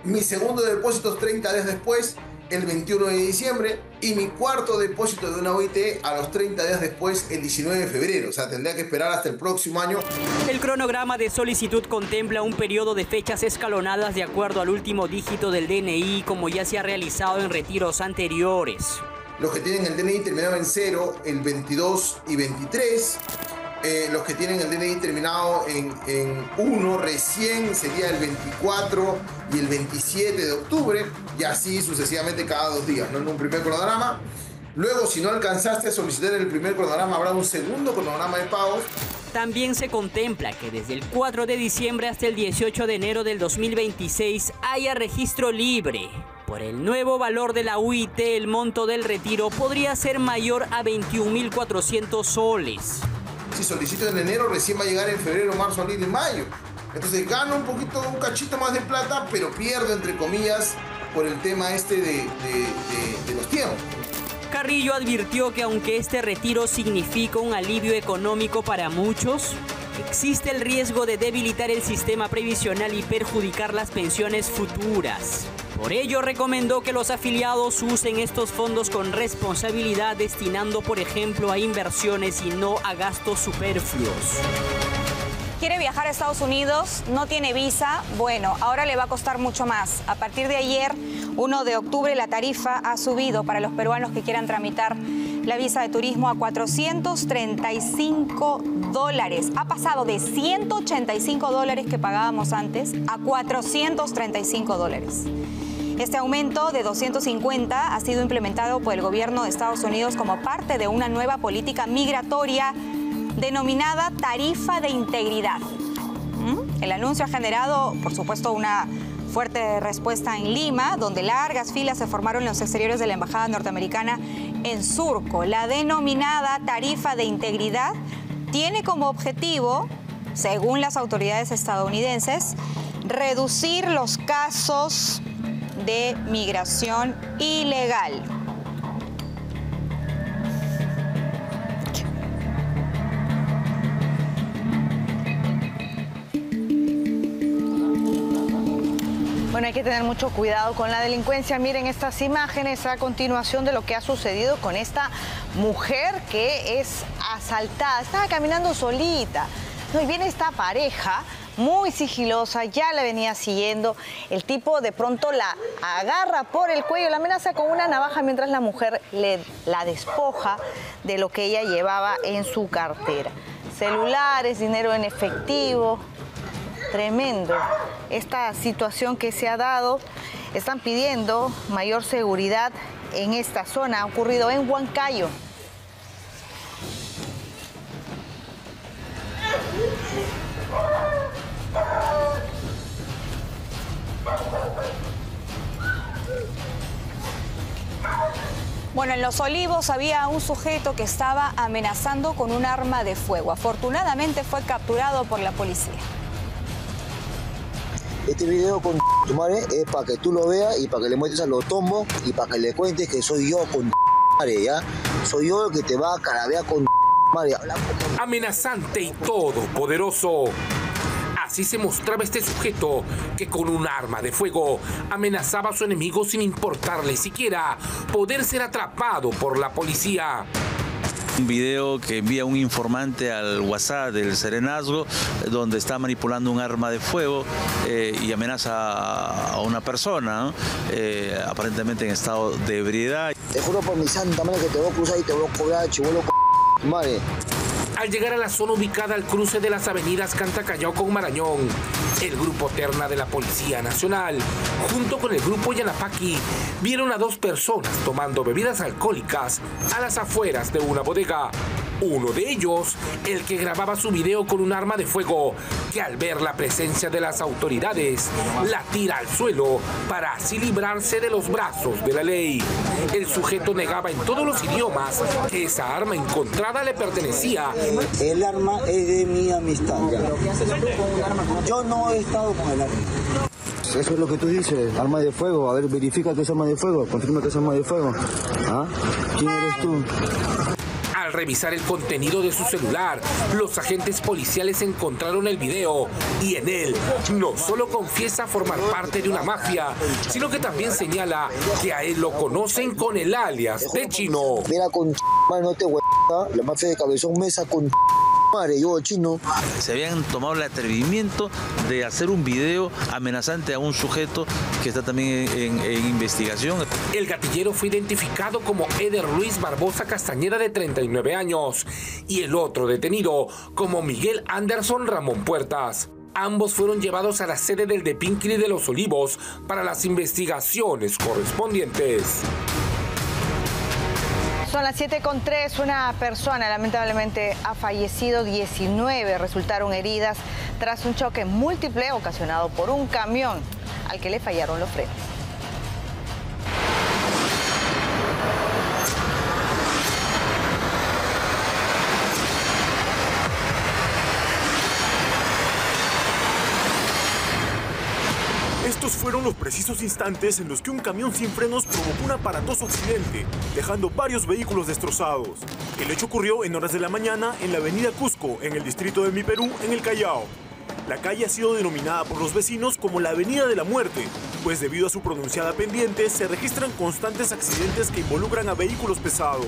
Mi segundo depósito 30 días después el 21 de diciembre y mi cuarto depósito de una OIT a los 30 días después, el 19 de febrero. O sea, tendría que esperar hasta el próximo año.
El cronograma de solicitud contempla un periodo de fechas escalonadas de acuerdo al último dígito del DNI, como ya se ha realizado en retiros anteriores.
Los que tienen el DNI terminado en 0, el 22 y 23. Los que tienen el DNI terminado en 1 recién sería el 24 y el 27 de octubre, y así sucesivamente cada 2 días, ¿no? En un primer cronograma. Luego, si no alcanzaste a solicitar el primer cronograma, habrá un segundo cronograma de pagos.
También se contempla que desde el 4 de diciembre hasta el 18 de enero del 2026 haya registro libre. Por el nuevo valor de la UIT, el monto del retiro podría ser mayor a 21.400 soles.
Si solicito en enero, recién va a llegar en febrero, marzo, abril y mayo. Entonces gano un cachito más de plata, pero pierdo, entre comillas, por el tema de los tiempos.
Carrillo advirtió que aunque este retiro significa un alivio económico para muchos, existe el riesgo de debilitar el sistema previsional y perjudicar las pensiones futuras. Por ello, recomendó que los afiliados usen estos fondos con responsabilidad, destinando, por ejemplo, a inversiones y no a gastos superfluos.
¿Quiere viajar a Estados Unidos? ¿No tiene visa? Bueno, ahora le va a costar mucho más. A partir de ayer, 1 de octubre, la tarifa ha subido para los peruanos que quieran tramitar la visa de turismo a $435. Ha pasado de $185 que pagábamos antes a $435. Este aumento de 250 ha sido implementado por el gobierno de Estados Unidos como parte de una nueva política migratoria denominada tarifa de integridad. El anuncio ha generado, por supuesto, una fuerte respuesta en Lima, donde largas filas se formaron en los exteriores de la embajada norteamericana en Surco. La denominada tarifa de integridad tiene como objetivo, según las autoridades estadounidenses, reducir los casos de migración ilegal.
Bueno, hay que tener mucho cuidado con la delincuencia. Miren estas imágenes a continuación de lo que ha sucedido con esta mujer que es asaltada. Estaba caminando solita, ¿no? Y viene esta pareja muy sigilosa, ya la venía siguiendo. El tipo de pronto la agarra por el cuello, la amenaza con una navaja mientras la mujer la despoja de lo que ella llevaba en su cartera. Celulares, dinero en efectivo. Tremendo esta situación que se ha dado. Están pidiendo mayor seguridad en esta zona. Ha ocurrido en Huancayo.
Bueno, en Los Olivos había un sujeto que estaba amenazando con un arma de fuego. Afortunadamente fue capturado por la policía.
Este video con tu madre es para que tú lo veas y para que le muestres a los tombos y para que le cuentes que soy yo con madre, ¿ya? Soy yo el que te va a carabear con madre.
Amenazante y todopoderoso. Así se mostraba este sujeto que con un arma de fuego amenazaba a su enemigo sin importarle siquiera poder ser atrapado por la policía.
Un video que envía un informante al WhatsApp del Serenazgo donde está manipulando un arma de fuego y amenaza a una persona, ¿no? Aparentemente en estado de ebriedad.
Te juro por mi santa madre que te voy a cruzar y te voy a cobrar, chibolo, madre.
Al llegar a la zona ubicada al cruce de las avenidas Cantacallao con Marañón, el grupo Terna de la Policía Nacional, junto con el grupo Yanapaqui, vieron a 2 personas tomando bebidas alcohólicas a las afueras de una bodega. Uno de ellos, el que grababa su video con un arma de fuego, que al ver la presencia de las autoridades, la tira al suelo para así librarse de los brazos de la ley. El sujeto negaba en todos los idiomas que esa arma encontrada le pertenecía.
El arma es de mi amistad. Yo no he estado con el arma. Eso es lo que tú dices, arma de fuego. A ver, verifica que es arma de fuego, confirma que es arma de fuego. ¿Ah? ¿Quién eres tú?
Al revisar el contenido de su celular, los agentes policiales encontraron el video y en él no solo confiesa formar parte de una mafia, sino que también señala que a él lo conocen con el alias de Chino.
Mira con no te la mafia de Cabezón Mesa con madre, yo Chino.
Se habían tomado el atrevimiento de hacer un video amenazante a un sujeto que está también en investigación.
El gatillero fue identificado como Eder Luis Barbosa Castañeda, de 39 años, y el otro detenido como Miguel Anderson Ramón Puertas. Ambos fueron llevados a la sede del Depinquiri de Los Olivos para las investigaciones correspondientes.
Son las 7:03, una persona lamentablemente ha fallecido, 19 resultaron heridas tras un choque múltiple ocasionado por un camión al que le fallaron los frenos.
Estos fueron los precisos instantes en los que un camión sin frenos provocó un aparatoso accidente, dejando varios vehículos destrozados. El hecho ocurrió en horas de la mañana en la avenida Cusco, en el distrito de Mi Perú, en el Callao. La calle ha sido denominada por los vecinos como la Avenida de la Muerte, pues debido a su pronunciada pendiente se registran constantes accidentes que involucran a vehículos pesados.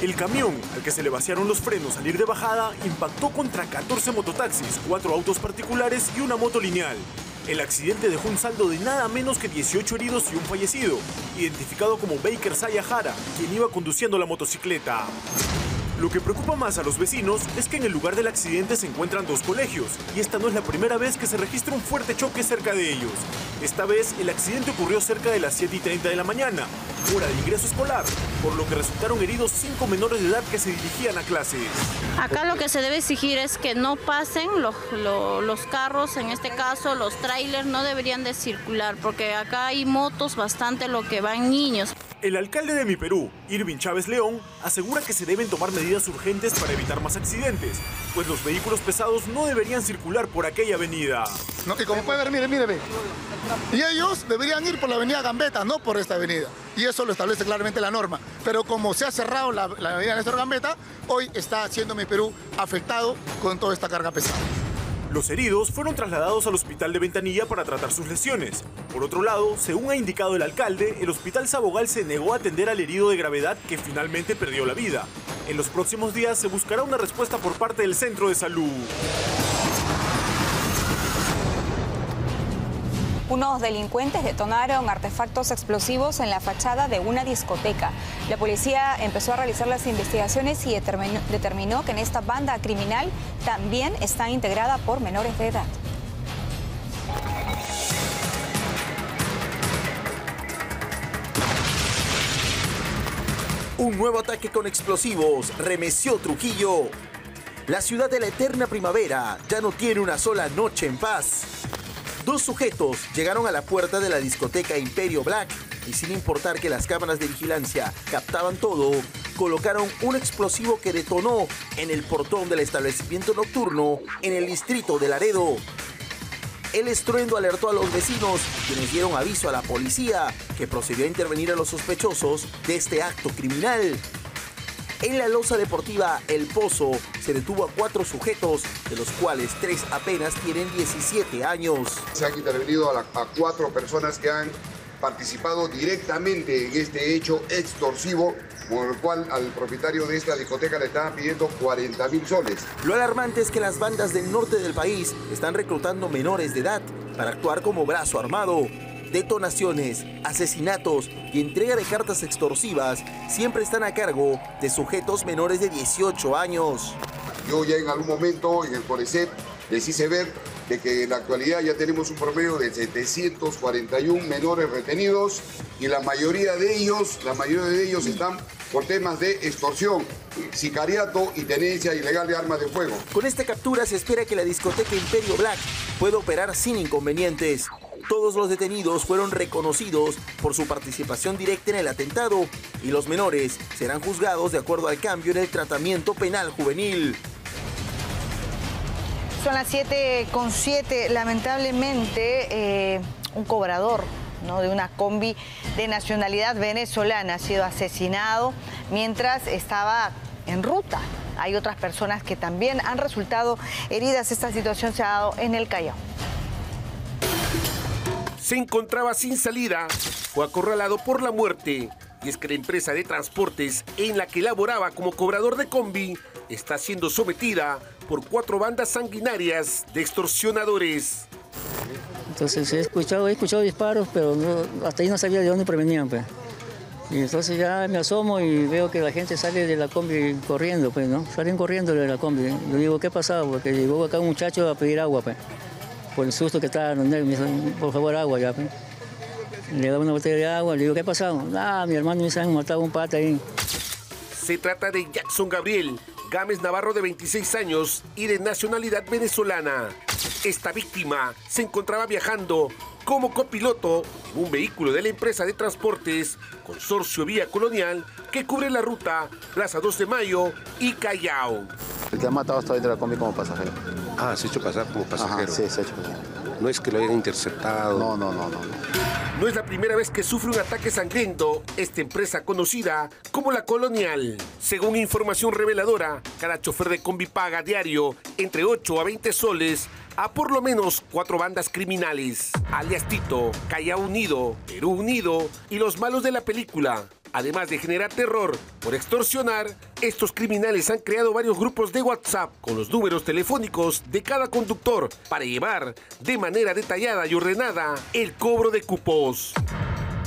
El camión, al que se le vaciaron los frenos al ir de bajada, impactó contra 14 mototaxis, 4 autos particulares y una moto lineal. El accidente dejó un saldo de nada menos que 18 heridos y un fallecido, identificado como Baker Saya Jara, quien iba conduciendo la motocicleta. Lo que preocupa más a los vecinos es que en el lugar del accidente se encuentran 2 colegios, y esta no es la primera vez que se registra un fuerte choque cerca de ellos. Esta vez el accidente ocurrió cerca de las 7:30 de la mañana, hora de ingreso escolar, por lo que resultaron heridos 5 menores de edad que se dirigían a clases.
Acá lo que se debe exigir es que no pasen los carros, en este caso los trailers no deberían de circular, porque acá hay motos bastante lo que van niños.
El alcalde de Mi Perú, Irving Chávez León, asegura que se deben tomar medidas urgentes para evitar más accidentes, pues los vehículos pesados no deberían circular por aquella avenida.
No, y como puede ver, mire. Y ellos deberían ir por la avenida Gambetta, no por esta avenida. Y eso lo establece claramente la norma. Pero como se ha cerrado la avenida Néstor Gambetta, hoy está siendo Mi Perú afectado con toda esta carga pesada.
Los heridos fueron trasladados al hospital de Ventanilla para tratar sus lesiones. Por otro lado, según ha indicado el alcalde, el hospital Sabogal se negó a atender al herido de gravedad que finalmente perdió la vida. En los próximos días se buscará una respuesta por parte del centro de salud.
Unos delincuentes detonaron artefactos explosivos en la fachada de una discoteca. La policía empezó a realizar las investigaciones y determinó que en esta banda criminal también está integrada por menores de edad.
Un nuevo ataque con explosivos remeció Trujillo. La ciudad de la eterna primavera ya no tiene una sola noche en paz. 2 sujetos llegaron a la puerta de la discoteca Imperio Black y, sin importar que las cámaras de vigilancia captaban todo, colocaron un explosivo que detonó en el portón del establecimiento nocturno en el distrito de Laredo. El estruendo alertó a los vecinos, quienes dieron aviso a la policía, que procedió a intervenir a los sospechosos de este acto criminal. En la loza deportiva El Pozo se detuvo a 4 sujetos, de los cuales 3 apenas tienen 17 años.
Se han intervenido a 4 personas que han participado directamente en este hecho extorsivo, por el cual al propietario de esta discoteca le estaban pidiendo 40.000 soles.
Lo alarmante es que las bandas del norte del país están reclutando menores de edad para actuar como brazo armado. Detonaciones, asesinatos y entrega de cartas extorsivas siempre están a cargo de sujetos menores de 18 años.
Yo ya en algún momento en el CONECET les hice ver de que en la actualidad ya tenemos un promedio de 741 menores retenidos y la mayoría de ellos están por temas de extorsión, sicariato y tenencia ilegal de armas de fuego.
Con esta captura se espera que la discoteca Imperio Black pueda operar sin inconvenientes. Todos los detenidos fueron reconocidos por su participación directa en el atentado y los menores serán juzgados de acuerdo al cambio en el tratamiento penal juvenil.
Son las 7:07. Lamentablemente, un cobrador, ¿no?, de una combi de nacionalidad venezolana ha sido asesinado mientras estaba en ruta. Hay otras personas que también han resultado heridas. Esta situación se ha dado en el Callao.
Se encontraba sin salida, fue acorralado por la muerte. Y es que la empresa de transportes en la que laboraba como cobrador de combi está siendo sometida por 4 bandas sanguinarias de extorsionadores.
Entonces he escuchado disparos, pero hasta ahí no sabía de dónde provenían, pues. Y entonces ya me asomo y veo que la gente sale de la combi corriendo, pues, ¿no? Salen corriendo de la combi. Yo digo, ¿qué ha pasado? Porque llegó acá un muchacho a pedir agua, pues. Por el susto que estaba, me dijo, por favor, agua ya, pues. Le daba una botella de agua, le digo, ¿qué ha pasado? Mi hermano me han matado un pata ahí.
Se trata de Jackson Gabriel Gámez Navarro, de 26 años y de nacionalidad venezolana. Esta víctima se encontraba viajando como copiloto en un vehículo de la empresa de transportes Consorcio Vía Colonial que cubre la ruta Plaza 2 de Mayo y Callao.
El que ha matado está dentro de la combi como pasajero.
Se ha hecho pasar como pasajero.
Ajá, sí, se ha hecho pasar.
No es que lo hayan interceptado.
No.
No es la primera vez que sufre un ataque sangriento esta empresa conocida como La Colonial. Según información reveladora, cada chofer de combi paga diario entre 8 a 20 soles a por lo menos 4 bandas criminales: alias Tito, Callao Unido, Perú Unido y los malos de la película. Además de generar terror por extorsionar, estos criminales han creado varios grupos de WhatsApp con los números telefónicos de cada conductor para llevar de manera detallada y ordenada el cobro de cupos.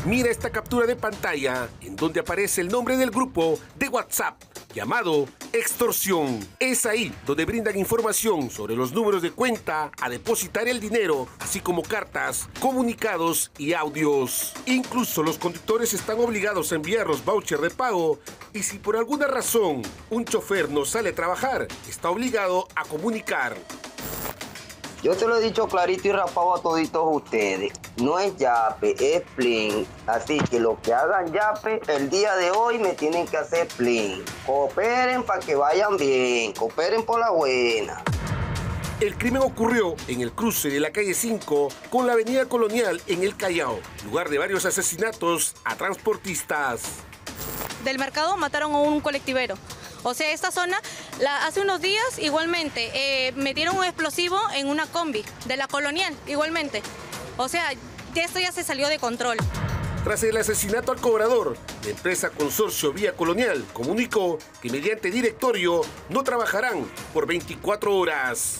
Mira esta captura de pantalla en donde aparece el nombre del grupo de WhatsApp llamado Extorsión. Es ahí donde brindan información sobre los números de cuenta a depositar el dinero, así como cartas, comunicados y audios. Incluso los conductores están obligados a enviar los vouchers de pago y si por alguna razón un chofer no sale a trabajar, está obligado a comunicar.
Yo te lo he dicho clarito y rapado a toditos ustedes. No es yape, es plin. Así que los que hagan yape, el día de hoy me tienen que hacer plin. Cooperen para que vayan bien. Cooperen por la buena.
El crimen ocurrió en el cruce de la calle 5 con la avenida Colonial en el Callao, lugar de varios asesinatos a transportistas.
Del mercado mataron a un colectivero. O sea, esta zona, hace unos días igualmente metieron un explosivo en una combi de La Colonial, igualmente. O sea, esto ya se salió de control.
Tras el asesinato al cobrador, la empresa Consorcio Vía Colonial comunicó que mediante directorio no trabajarán por 24 horas.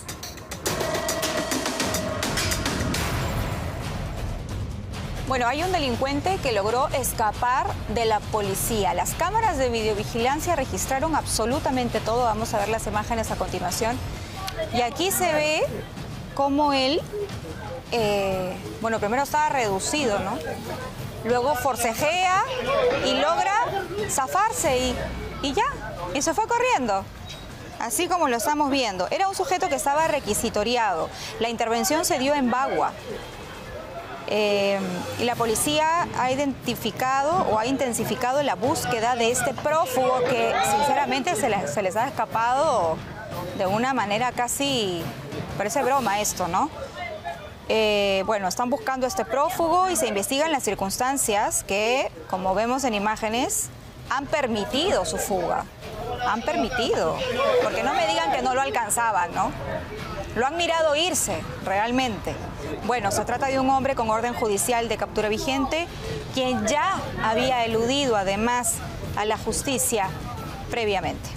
Bueno, hay un delincuente que logró escapar de la policía. Las cámaras de videovigilancia registraron absolutamente todo. Vamos a ver las imágenes a continuación. Y aquí se ve cómo él, primero estaba reducido, ¿no? Luego forcejea y logra zafarse y ya, y se fue corriendo. Así como lo estamos viendo. Era un sujeto que estaba requisitoriado. La intervención se dio en Bagua. Y la policía ha identificado o ha intensificado la búsqueda de este prófugo que sinceramente se les ha escapado de una manera casi, parece broma esto, ¿no? Están buscando a este prófugo y se investigan las circunstancias que, como vemos en imágenes, han permitido su fuga. Han permitido, porque no me digan que no lo alcanzaban, ¿no? Lo han mirado irse, realmente. Bueno, se trata de un hombre con orden judicial de captura vigente, quien ya había eludido además a la justicia previamente.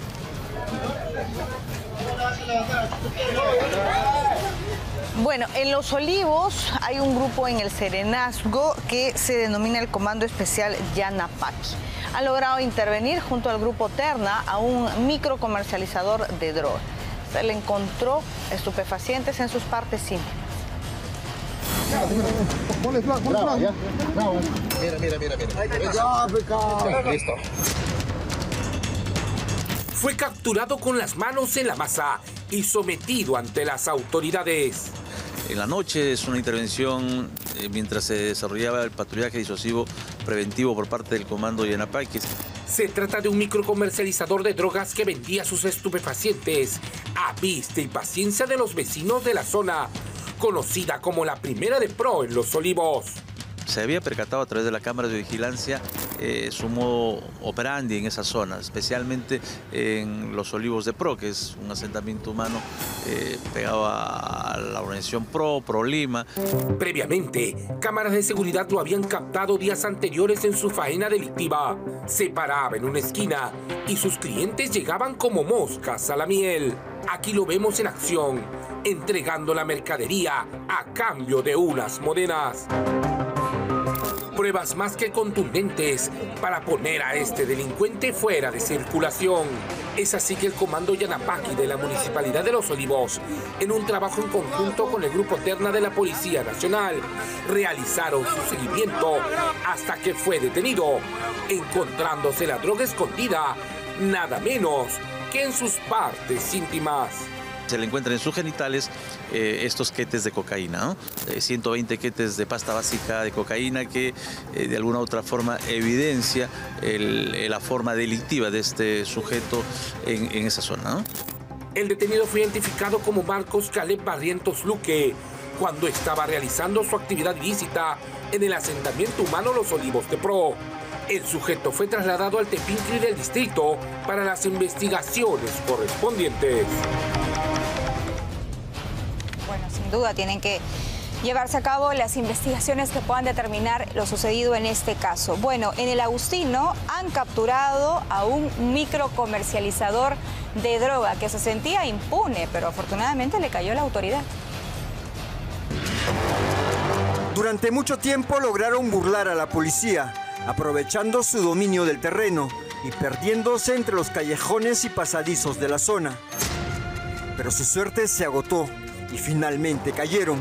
Bueno, en Los Olivos hay un grupo en el Serenazgo que se denomina el Comando Especial Yanapaqui. Han logrado intervenir junto al grupo Terna a un microcomercializador de droga. Se le encontró estupefacientes en sus partes íntimas.
Listo. Fue capturado con las manos en la masa y sometido ante las autoridades.
En la noche es una intervención mientras se desarrollaba el patrullaje disuasivo preventivo por parte del Comando Yanapaqui.
Se trata de un microcomercializador de drogas que vendía sus estupefacientes a vista y paciencia de los vecinos de la zona, conocida como la Primera de Pro en Los Olivos.
se había percatado a través de la cámara de vigilancia su modo operandi en esa zona, especialmente en Los Olivos de Pro, que es un asentamiento humano pegado a la organización Pro Lima.
Previamente, cámaras de seguridad lo habían captado días anteriores en su faena delictiva. Se paraba en una esquina y sus clientes llegaban como moscas a la miel. Aquí lo vemos en acción, entregando la mercadería a cambio de unas monedas. Pruebas más que contundentes para poner a este delincuente fuera de circulación. Es así que el Comando Yanapaqui de la Municipalidad de Los Olivos, en un trabajo en conjunto con el Grupo Terna de la Policía Nacional, realizaron su seguimiento hasta que fue detenido, encontrándose la droga escondida, nada menos que en sus partes íntimas.
Se le encuentran en sus genitales estos quetes de cocaína, ¿no? 120 quetes de pasta básica de cocaína que de alguna u otra forma evidencia la forma delictiva de este sujeto en esa zona, ¿no?
El detenido fue identificado como Marcos Caleb Barrientos Luque cuando estaba realizando su actividad ilícita en el asentamiento humano Los Olivos de Pro. El sujeto fue trasladado al Tepincri del distrito para las investigaciones correspondientes.
Bueno, sin duda tienen que llevarse a cabo las investigaciones que puedan determinar lo sucedido en este caso. Bueno, en el Agustino han capturado a un microcomercializador de droga que se sentía impune, pero afortunadamente le cayó la autoridad.
Durante mucho tiempo lograron burlar a la policía, aprovechando su dominio del terreno y perdiéndose entre los callejones y pasadizos de la zona. Pero su suerte se agotó y finalmente cayeron.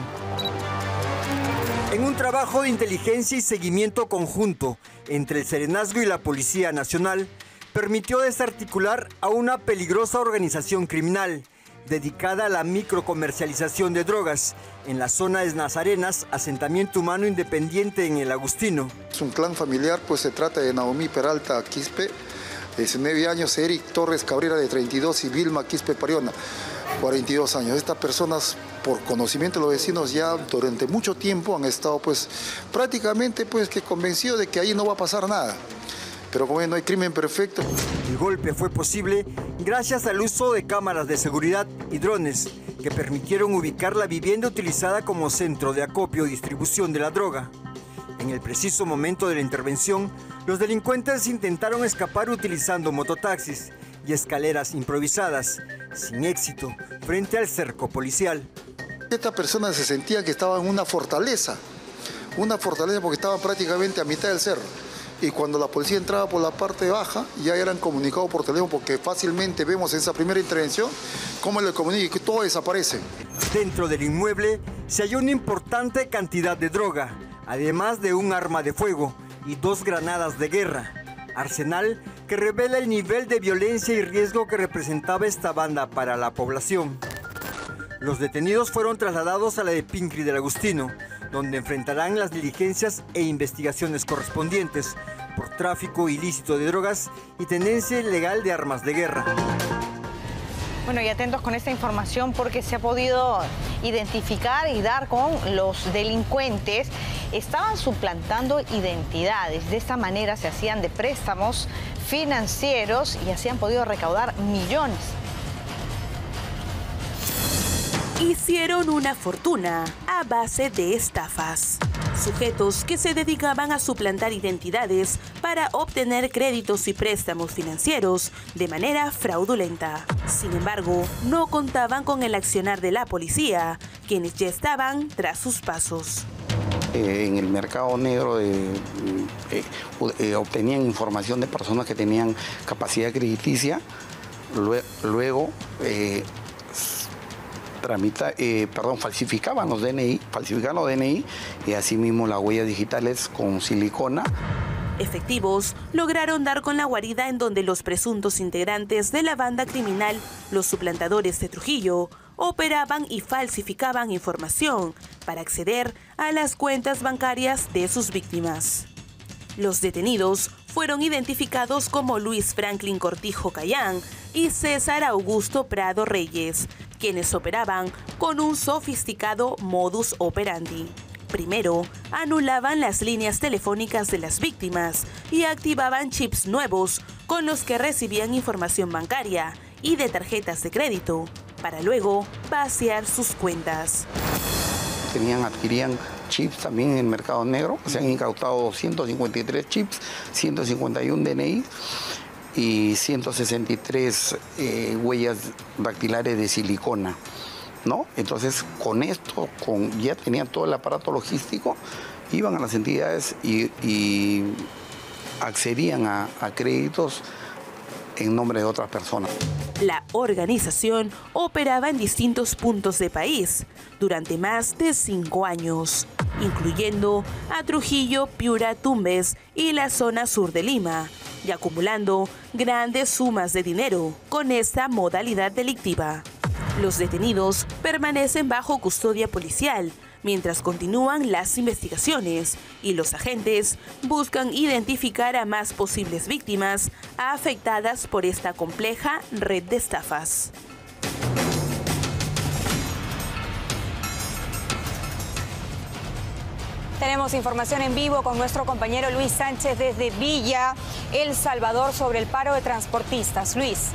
En un trabajo de inteligencia y seguimiento conjunto entre el Serenazgo y la Policía Nacional, permitió desarticular a una peligrosa organización criminal dedicada a la microcomercialización de drogas en la zona de Nazarenas, asentamiento humano independiente en el Agustino.
Es un clan familiar, pues se trata de Naomi Peralta Quispe, de 19 años, Eric Torres Cabrera, de 32, y Vilma Quispe Pariona, 42 años. Estas personas, por conocimiento de los vecinos, ya durante mucho tiempo han estado pues prácticamente pues que convencidos de que ahí no va a pasar nada. Pero como no hay crimen perfecto.
El golpe fue posible gracias al uso de cámaras de seguridad y drones que permitieron ubicar la vivienda utilizada como centro de acopio y distribución de la droga. En el preciso momento de la intervención, los delincuentes intentaron escapar utilizando mototaxis y escaleras improvisadas, sin éxito, frente al cerco policial.
Esta persona se sentía que estaba en una fortaleza porque estaba prácticamente a mitad del cerro. Y cuando la policía entraba por la parte baja, ya eran comunicados por teléfono, porque fácilmente vemos en esa primera intervención cómo le comunican que todo desaparece.
Dentro del inmueble se halló una importante cantidad de droga, además de un arma de fuego y 2 granadas de guerra. Arsenal que revela el nivel de violencia y riesgo que representaba esta banda para la población. Los detenidos fueron trasladados a la de Pincri del Agustino, donde enfrentarán las diligencias e investigaciones correspondientes por tráfico ilícito de drogas y tenencia ilegal de armas de guerra.
Bueno, y atentos con esta información porque se ha podido identificar y dar con los delincuentes. Estaban suplantando identidades. De esta manera se hacían de préstamos financieros y así han podido recaudar millones.
Hicieron una fortuna a base de estafas. Sujetos que se dedicaban a suplantar identidades para obtener créditos y préstamos financieros de manera fraudulenta. Sin embargo, no contaban con el accionar de la policía, quienes ya estaban tras sus pasos.
En el mercado negro obtenían información de personas que tenían capacidad crediticia, luego falsificaban los DNI y asimismo las huellas digitales con silicona.
Efectivos lograron dar con la guarida en donde los presuntos integrantes de la banda criminal, los suplantadores de Trujillo, operaban y falsificaban información para acceder a las cuentas bancarias de sus víctimas. Los detenidos fueron identificados como Luis Franklin Cortijo Cayán y César Augusto Prado Reyes, quienes operaban con un sofisticado modus operandi. Primero, anulaban las líneas telefónicas de las víctimas y activaban chips nuevos con los que recibían información bancaria y de tarjetas de crédito, para luego vaciar sus cuentas.
Adquirían chips también en el mercado negro, se han incautado 153 chips, 151 DNI y 163 huellas dactilares de silicona, ¿no? Entonces, con esto, ya tenían todo el aparato logístico, iban a las entidades y accedían a créditos en nombre de otras personas.
La organización operaba en distintos puntos del país durante más de 5 años, incluyendo a Trujillo, Piura, Tumbes y la zona sur de Lima, y acumulando grandes sumas de dinero con esta modalidad delictiva. Los detenidos permanecen bajo custodia policial mientras continúan las investigaciones y los agentes buscan identificar a más posibles víctimas afectadas por esta compleja red de estafas.
Tenemos información en vivo con nuestro compañero Luis Sánchez desde Villa, El Salvador, sobre el paro de transportistas. Luis.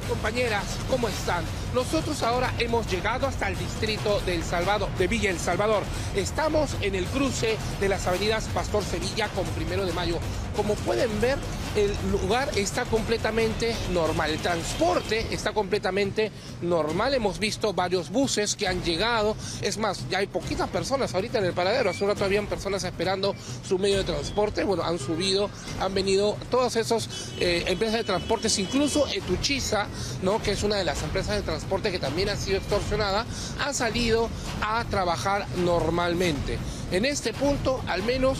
Compañeras, ¿cómo están? Nosotros ahora hemos llegado hasta el distrito de Villa El Salvador. Estamos en el cruce de las avenidas Pastor Sevilla con 1 de Mayo. Como pueden ver, el lugar está completamente normal. El transporte está completamente normal. Hemos visto varios buses que han llegado. Es más, ya hay poquitas personas ahorita en el paradero. Hace un rato habían personas esperando su medio de transporte. Bueno, han subido, han venido todas esas empresas de transportes, incluso Etuchiza, ¿no?, que es una de las empresas de transporte que también ha sido extorsionada, ha salido a trabajar normalmente. En este punto, al menos,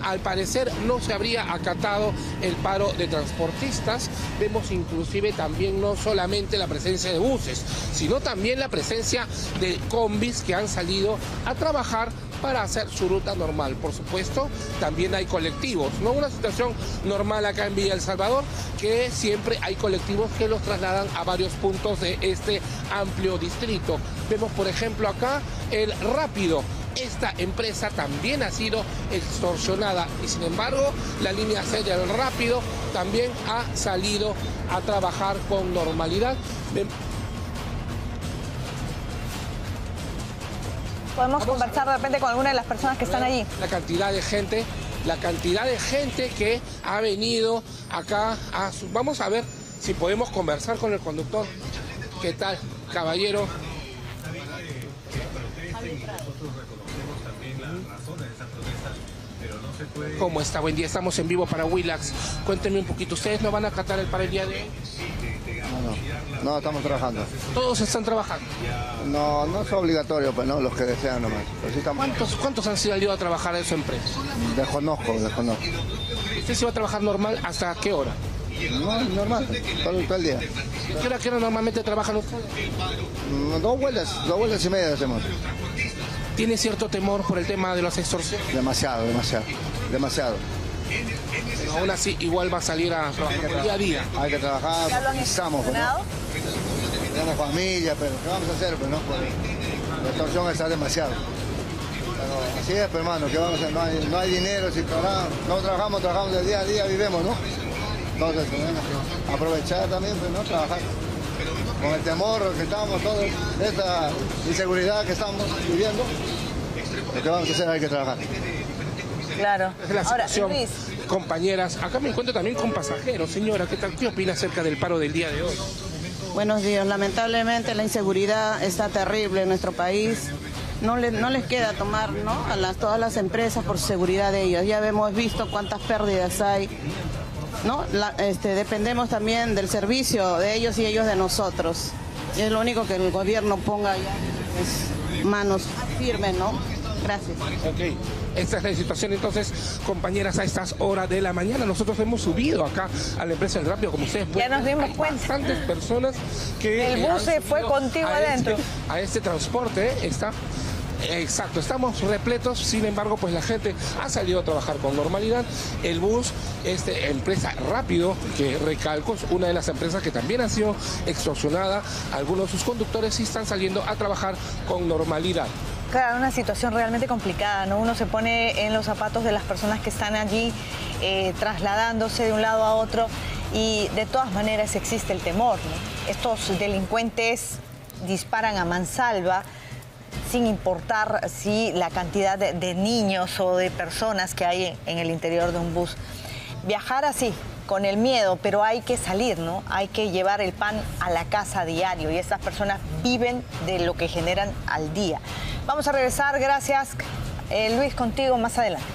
al parecer, no se habría acatado el paro de transportistas. Vemos inclusive también no solamente la presencia de buses, sino también la presencia de combis que han salido a trabajar para hacer su ruta normal. Por supuesto, también hay colectivos, ¿no? Una situación normal acá en Villa El Salvador, que siempre hay colectivos que los trasladan a varios puntos de este amplio distrito. Vemos, por ejemplo, acá el Rápido. Esta empresa también ha sido extorsionada y, sin embargo, la línea C del Rápido también ha salido a trabajar con normalidad.
Podemos conversar de repente con alguna de las personas que están allí.
La cantidad de gente que ha venido acá a Vamos a ver si podemos conversar con el conductor. ¿Qué tal, caballero? ¿Cómo está? Buen día, estamos en vivo para Willax. Cuéntenme un poquito, ¿ustedes no van a acatar el paro el día de hoy?
No, estamos trabajando.
¿Todos están trabajando?
No es obligatorio, pues no, los que desean nomás. Sí estamos...
¿Cuántos han salido a trabajar en su empresa?
Desconozco.
¿Usted se va a trabajar normal hasta qué hora?
No, normal, todo el día.
¿Qué hora normalmente trabajan ustedes?
2 vueltas y media hacemos.
¿Tiene cierto temor por el tema de las extorsiones?
Demasiado.
Pero aún así, igual va a salir a trabajar día a día.
Hay que trabajar, estamos, ¿no? Tenemos familia, pero ¿qué vamos a hacer? Pues no, la extorsión está demasiado. Pero así es, pues, hermano, ¿qué vamos a hacer? No hay dinero, si no trabajamos del día a día, vivimos, ¿no? Entonces tenemos que aprovechar también, pues, ¿no? Trabajar. Con el temor que estamos todos, esta inseguridad que estamos viviendo, lo que vamos a hacer hay que trabajar.
Claro.
Es la situación, ahora, compañeras. Acá me encuentro también con pasajeros. Señora, ¿qué opina acerca del paro del día de hoy?
Buenos días. Lamentablemente la inseguridad está terrible en nuestro país. No les queda tomar, ¿no?, a todas las empresas por seguridad de ellos. Ya hemos visto cuántas pérdidas hay, ¿no? Dependemos también del servicio de ellos y ellos de nosotros. Y es lo único que el gobierno ponga ya, pues, manos firmes, ¿no? Gracias.
Ok, esta es la situación entonces, compañeras, a estas horas de la mañana. Nosotros hemos subido acá a la empresa del Rápido, como ustedes pueden ver.
Ya nos dimos cuenta.
Bastantes personas que...
El bus se fue contigo adentro.
A este transporte está...
Exacto, estamos repletos, sin embargo, pues la gente ha salido a trabajar con normalidad. El bus, empresa Rápido, que recalco, es una de las empresas que también ha sido extorsionada. Algunos de sus conductores sí están saliendo a trabajar con normalidad.
Claro, una situación realmente complicada, ¿no? Uno se pone en los zapatos de las personas que están allí trasladándose de un lado a otro y de todas maneras existe el temor, ¿no? Estos delincuentes disparan a mansalva sin importar si la cantidad de niños o de personas que hay en el interior de un bus. Viajar así, con el miedo, pero hay que salir, ¿no? Hay que llevar el pan a la casa a diario y estas personas viven de lo que generan al día. Vamos a regresar, gracias Luis, contigo más adelante.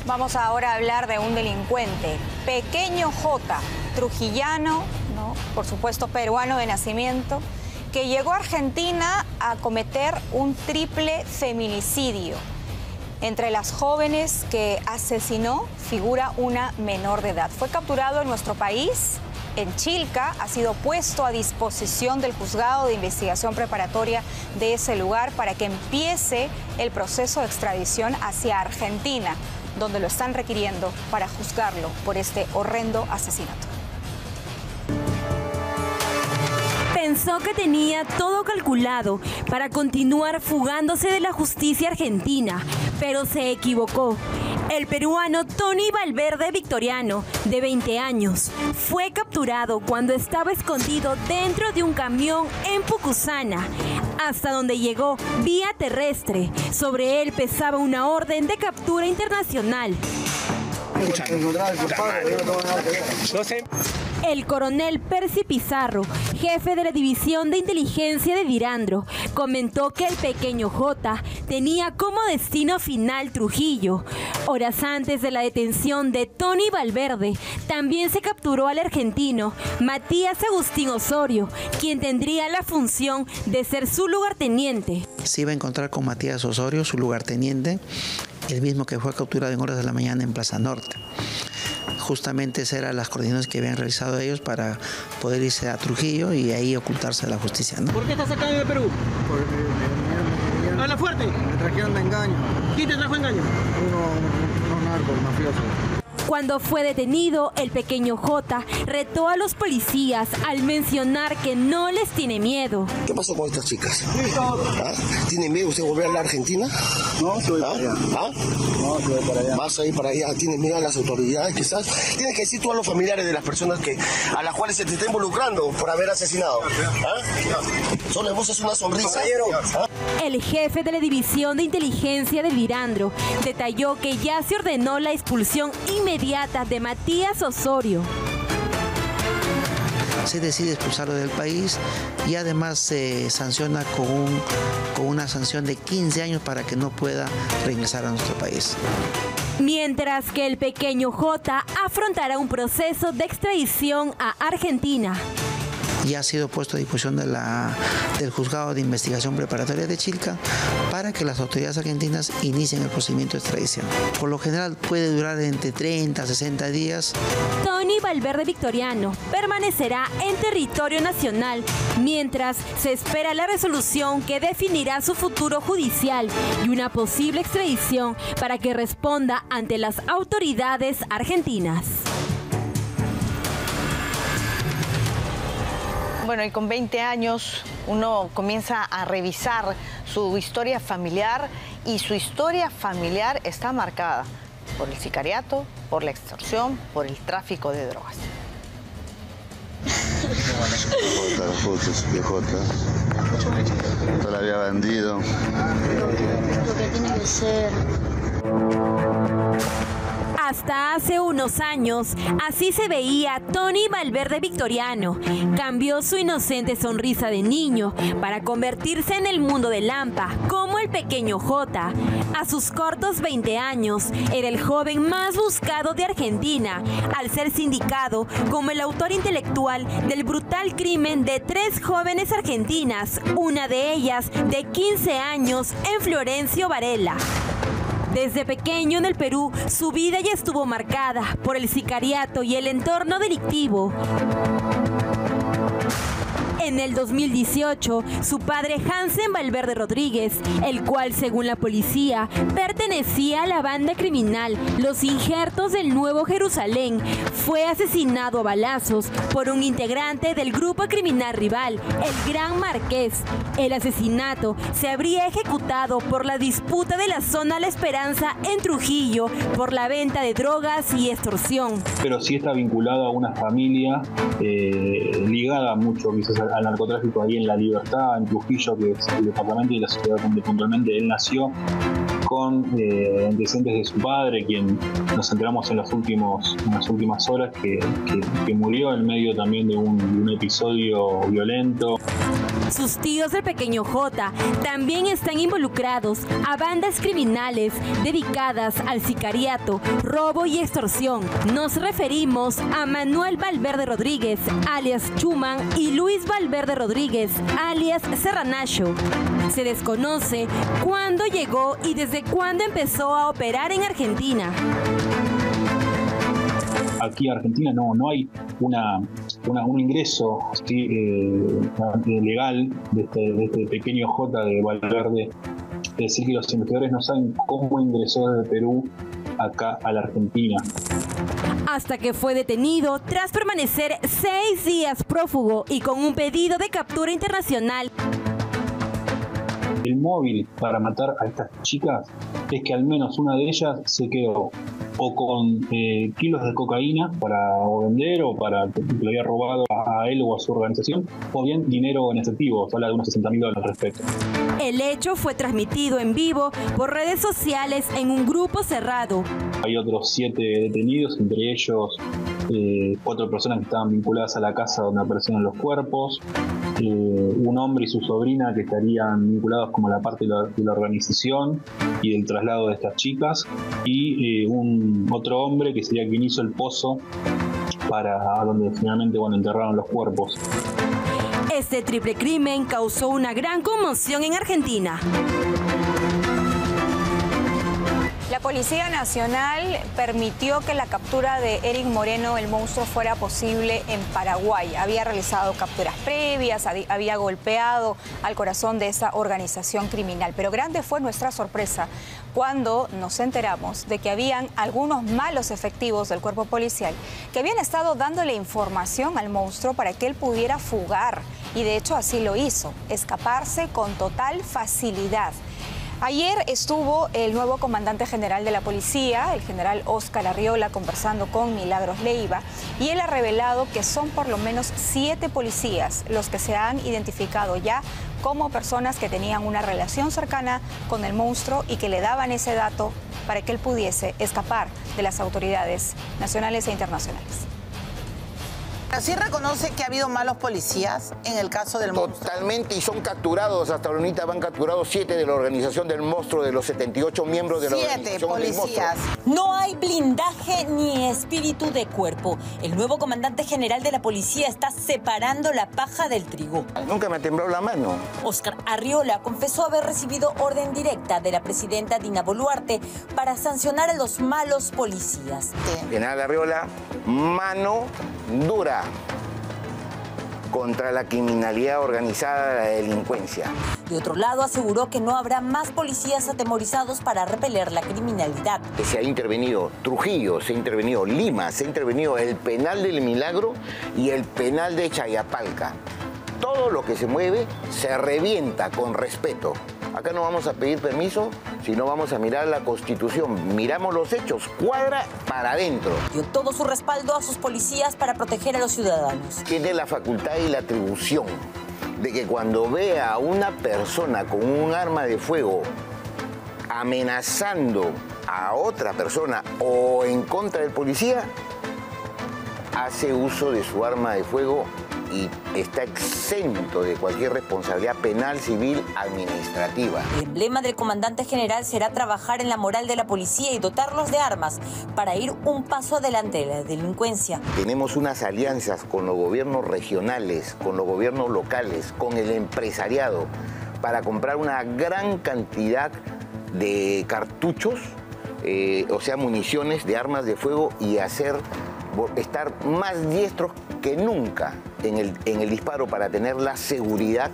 Vamos ahora a hablar de un delincuente, Pequeño J, trujillano, ¿no? Por supuesto peruano de nacimiento, que llegó a Argentina a cometer un triple feminicidio. Entre las jóvenes que asesinó figura una menor de edad. Fue capturado en nuestro país, en Chilca, ha sido puesto a disposición del juzgado de investigación preparatoria de ese lugar para que empiece el proceso de extradición hacia Argentina, donde lo están requiriendo para juzgarlo por este horrendo asesinato.
Pensó que tenía todo calculado para continuar fugándose de la justicia argentina, pero se equivocó. El peruano Tony Valverde Victoriano, de 20 años, fue capturado cuando estaba escondido dentro de un camión en Pucusana, hasta donde llegó vía terrestre. Sobre él pesaba una orden de captura internacional. El coronel Percy Pizarro, jefe de la División de Inteligencia de Dirandro, comentó que el Pequeño J tenía como destino final Trujillo. Horas antes de la detención de Tony Valverde, también se capturó al argentino Matías Agustín Osorio, quien tendría la función de ser su lugarteniente.
Se iba a encontrar con Matías Osorio, su lugarteniente, el mismo que fue capturado en horas de la mañana en Plaza Norte. Justamente esas eran las coordinaciones que habían realizado ellos para poder irse a Trujillo y ahí ocultarse de la justicia, ¿no?
¿Por qué estás acá en el Perú? Porque ¡habla fuerte! Me trajeron de engaño. ¿Quién te trajo engaño? Unos narcos mafiosos.
Cuando fue detenido, el Pequeño J retó a los policías al mencionar que no les tiene miedo.
¿Qué pasó con estas chicas? ¿Ah? ¿Tiene miedo usted de volver a la Argentina?
No, estoy para allá.
¿Ah?
No, estoy para allá.
¿Vas a ir para allá? ¿Tienes miedo a las autoridades quizás? Tienes que decir tú a los familiares de las personas a las cuales se te está involucrando por haber asesinado. ¿Ah? Solo vos es una sonrisa. ¿Ah?
El jefe de la División de Inteligencia de Dirandro detalló que ya se ordenó la expulsión inmediata de Matías Osorio.
Se decide expulsarlo del país y además se sanciona con una sanción de 15 años para que no pueda regresar a nuestro país.
Mientras que el Pequeño J afrontará un proceso de extradición a Argentina.
Y ha sido puesto a disposición del Juzgado de Investigación Preparatoria de Chilca para que las autoridades argentinas inicien el procedimiento de extradición. Por lo general puede durar entre 30 a 60 días.
Tony Valverde Victoriano permanecerá en territorio nacional mientras se espera la resolución que definirá su futuro judicial y una posible extradición para que responda ante las autoridades argentinas.
Bueno, y con 20 años uno comienza a revisar su historia familiar y su historia familiar está marcada por el sicariato, por la extorsión, por el tráfico de drogas.
Todavía bandido.
Lo que tiene que ser. Hasta hace unos años, así se veía Tony Valverde Victoriano. Cambió su inocente sonrisa de niño para convertirse en el mundo de Lampa, como el Pequeño J. A sus cortos 20 años, era el joven más buscado de Argentina, al ser sindicado como el autor intelectual del brutal crimen de 3 jóvenes argentinas, una de ellas de 15 años en Florencio Varela. Desde pequeño en el Perú, su vida ya estuvo marcada por el sicariato y el entorno delictivo. En el 2018, su padre Hansen Valverde Rodríguez, el cual según la policía pertenecía a la banda criminal Los Injertos del Nuevo Jerusalén, fue asesinado a balazos por un integrante del grupo criminal rival, el Gran Marqués. El asesinato se habría ejecutado por la disputa de la zona La Esperanza en Trujillo por la venta de drogas y extorsión.
Pero sí está vinculado a una familia ligada mucho quizás al narcotráfico ahí en La Libertad, en Trujillo, que es el departamento y la ciudad donde puntualmente él nació, con antecedentes de su padre, quien nos enteramos en las últimas horas que murió en medio también de un episodio violento.
Sus tíos del pequeño J también están involucrados a bandas criminales dedicadas al sicariato, robo y extorsión. Nos referimos a Manuel Valverde Rodríguez, alias Chuman, y Luis Valverde Rodríguez, alias Serranacho. Se desconoce cuándo llegó y desde cuándo empezó a operar en Argentina.
Aquí en Argentina no hay un ingreso legal de este pequeño J de Valverde. Es decir, que los investigadores no saben cómo ingresó desde Perú acá a la Argentina.
Hasta que fue detenido tras permanecer 6 días prófugo y con un pedido de captura internacional.
El móvil para matar a estas chicas es que al menos una de ellas se quedó o con kilos de cocaína para vender o para que le había robado a él o a su organización, o bien dinero en efectivo. Se habla de unos $60.000 al respecto.
El hecho fue transmitido en vivo por redes sociales en un grupo cerrado.
Hay otros 7 detenidos, entre ellos 4 personas que estaban vinculadas a la casa donde aparecieron los cuerpos, un hombre y su sobrina que estarían vinculados como la parte de la organización y del traslado de estas chicas, y otro hombre que sería quien hizo el pozo para donde finalmente enterraron los cuerpos.
Este triple crimen causó una gran conmoción en Argentina.
La Policía Nacional permitió que la captura de Eric Moreno, el monstruo, fuera posible en Paraguay. Había realizado capturas previas, había golpeado al corazón de esa organización criminal. Pero grande fue nuestra sorpresa cuando nos enteramos de que habían algunos malos efectivos del cuerpo policial que habían estado dándole información al monstruo para que él pudiera fugar. Y de hecho así lo hizo, escaparse con total facilidad. Ayer estuvo el nuevo comandante general de la policía, el general Óscar Arriola, conversando con Milagros Leiva, y él ha revelado que son por lo menos 7 policías los que se han identificado ya como personas que tenían una relación cercana con el monstruo y que le daban ese dato para que él pudiese escapar de las autoridades nacionales e internacionales.
¿Sí reconoce que ha habido malos policías en el caso del monstruo?
Totalmente, y son capturados, hasta ahorita van capturados 7 de la organización del monstruo, de los 78 miembros de la organización del monstruo. 7 policías.
No hay blindaje ni espíritu de cuerpo. El nuevo comandante general de la policía está separando la paja del trigo.
Nunca me tembló la mano.
Óscar Arriola confesó haber recibido orden directa de la presidenta Dina Boluarte para sancionar a los malos policías.
General Arriola, mano dura contra la criminalidad organizada, la delincuencia.
De otro lado, aseguró que no habrá más policías atemorizados para repeler la criminalidad.
Se ha intervenido Trujillo, se ha intervenido Lima, se ha intervenido el penal del Milagro y el penal de Chayapalca. Todo lo que se mueve se revienta con respeto. Acá no vamos a pedir permiso, sino vamos a mirar la Constitución. Miramos los hechos, cuadra para adentro.
Dio todo su respaldo a sus policías para proteger a los ciudadanos.
Tiene la facultad y la atribución de que cuando vea a una persona con un arma de fuego amenazando a otra persona o en contra del policía, hace uso de su arma de fuego y está exento de cualquier responsabilidad penal, civil, administrativa.
El emblema del comandante general será trabajar en la moral de la policía y dotarlos de armas para ir un paso adelante de la delincuencia.
Tenemos unas alianzas con los gobiernos regionales, con los gobiernos locales, con el empresariado, para comprar una gran cantidad de cartuchos, o sea, municiones de armas de fuego, y estar más diestros que nunca en el disparo para tener la seguridad